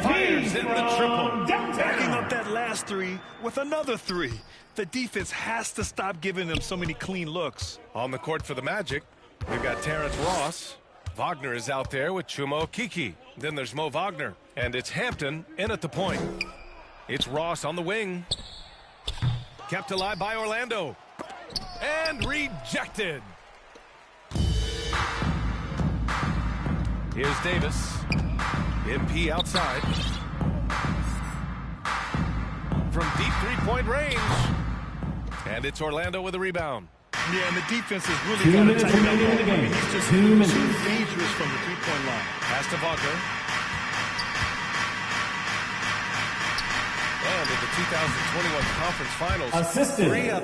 Speaker 12: Fires in the triple.
Speaker 15: Backing up that last 3 with another 3. The defense has to stop giving them so many clean looks.
Speaker 12: On the court for the Magic, we've got Terrence Ross. Wagner is out there with Chuma Okeke. Then there's Mo Wagner. And it's Hampton in at the point. It's Ross on the wing. Kept alive by Orlando. And rejected. Here's Davis. MP outside. From deep three-point range. And it's Orlando with a rebound.
Speaker 15: Yeah, and the defense is really got to tighten up. He's just too dangerous from the three-point line.
Speaker 12: Pass to Wagner. And in the 2021 conference finals,
Speaker 16: assisted.
Speaker 12: 3 out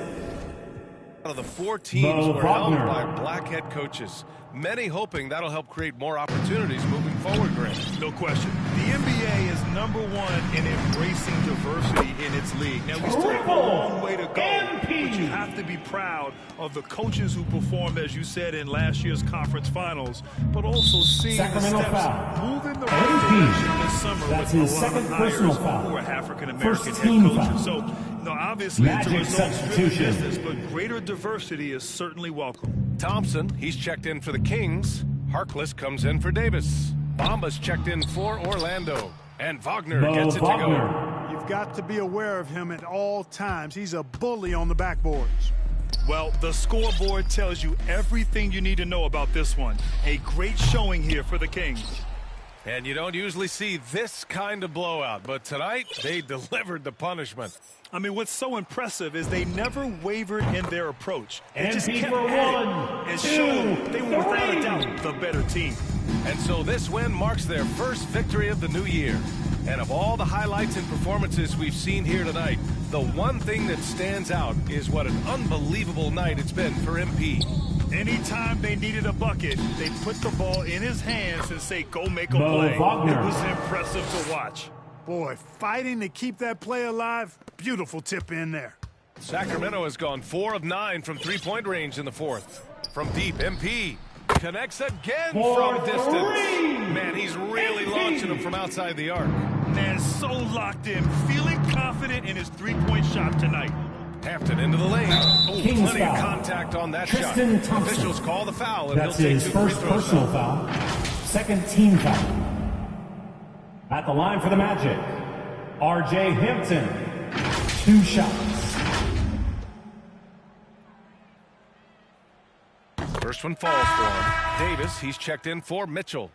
Speaker 12: of the 4 teams were held by black head coaches. Many hoping that'll help create more opportunities moving forward, Grant.
Speaker 15: No question. The NBA is #1 in embracing diversity in its league. Now, we still have a long way to go, but you have to be proud of the coaches who performed, as you said, in last year's conference finals, but also seeing
Speaker 16: Sacramento
Speaker 15: the steps
Speaker 16: foul.
Speaker 15: moving the right direction this summer.
Speaker 16: That's
Speaker 15: with
Speaker 16: his
Speaker 15: a lot
Speaker 16: second
Speaker 15: of hires
Speaker 16: personal foul.
Speaker 15: who are African-American
Speaker 16: First
Speaker 15: head
Speaker 16: team
Speaker 15: coaches.
Speaker 16: foul.
Speaker 15: So, no, obviously,
Speaker 16: Magic
Speaker 15: it's a results-driven
Speaker 16: substitution.
Speaker 15: business, but greater diversity is certainly welcome.
Speaker 12: Thompson, he's checked in for the Kings. Harkless comes in for Davis. Bamba's checked in for Orlando. And Wagner gets it to go.
Speaker 20: You've got to be aware of him at all times. He's a bully on the backboards.
Speaker 15: Well, the scoreboard tells you everything you need to know about this one. A great showing here for the Kings.
Speaker 12: And you don't usually see this kind of blowout, but tonight they delivered the punishment.
Speaker 15: I mean, what's so impressive is they never wavered in their approach. They just kept
Speaker 16: for
Speaker 15: at it
Speaker 16: one,
Speaker 15: and
Speaker 16: two,
Speaker 15: showed they were without
Speaker 16: three.
Speaker 15: a doubt the better team.
Speaker 12: And so this win marks their first victory of the new year. And of all the highlights and performances we've seen here tonight, the one thing that stands out is what an unbelievable night it's been for MP.
Speaker 15: Anytime they needed a bucket, they put the ball in his hands and say, go make a play.
Speaker 16: Wagner.
Speaker 15: It was impressive to watch.
Speaker 20: Boy, fighting to keep that play alive. Beautiful tip in there.
Speaker 12: Sacramento has gone 4 of 9 from three-point range in the fourth. From deep, MP connects again from distance. Man, he's really launching them from outside the arc.
Speaker 15: Man, so locked in, feeling confident in his three-point shot tonight.
Speaker 12: Hampton into the lane. Oh,
Speaker 16: Kings
Speaker 12: plenty of
Speaker 16: foul.
Speaker 12: contact on that
Speaker 16: Tristan
Speaker 12: shot.
Speaker 16: Thompson.
Speaker 12: Officials call the foul, and
Speaker 16: That's
Speaker 12: he'll take
Speaker 16: his
Speaker 12: 2
Speaker 16: first
Speaker 12: free throws.
Speaker 16: personal foul. Second team foul. At the line for the Magic, R.J. Hampton. 2 shots.
Speaker 12: First one falls for him. Davis, he's checked in for Mitchell.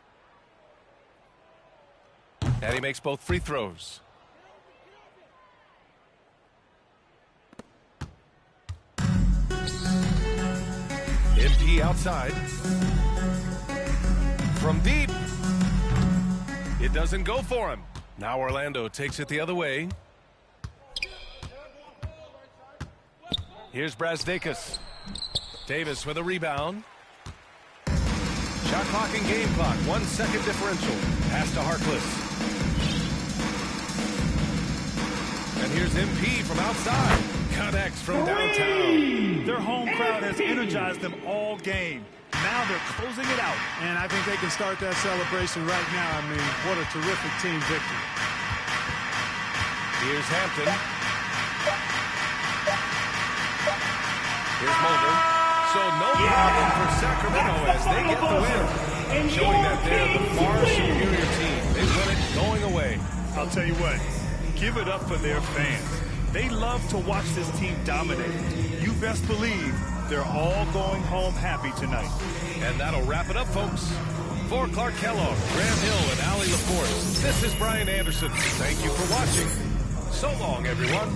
Speaker 12: And he makes both free throws. MP outside. From deep. It doesn't go for him. Now Orlando takes it the other way. Here's Brazdeikis. Davis with a rebound. Shot clock and game clock. 1 second differential. Pass to Harkless. And here's MP from outside. Connects from downtown.
Speaker 15: Their home crowd has energized them all game. Now they're closing it out.
Speaker 20: And I think they can start that celebration right now. I mean, what a terrific team victory.
Speaker 12: Here's Hampton. Here's Mulder. So no problem for Sacramento as they get the win. Showing that they're the far superior team. They win it going away.
Speaker 15: I'll tell you what, give it up for their fans. They love to watch this team dominate. You best believe they're all going home happy tonight.
Speaker 12: And that'll wrap it up, folks. For Clark Kellogg, Graham Hill, and Allie LaForce, this is Brian Anderson. Thank you for watching. So long, everyone.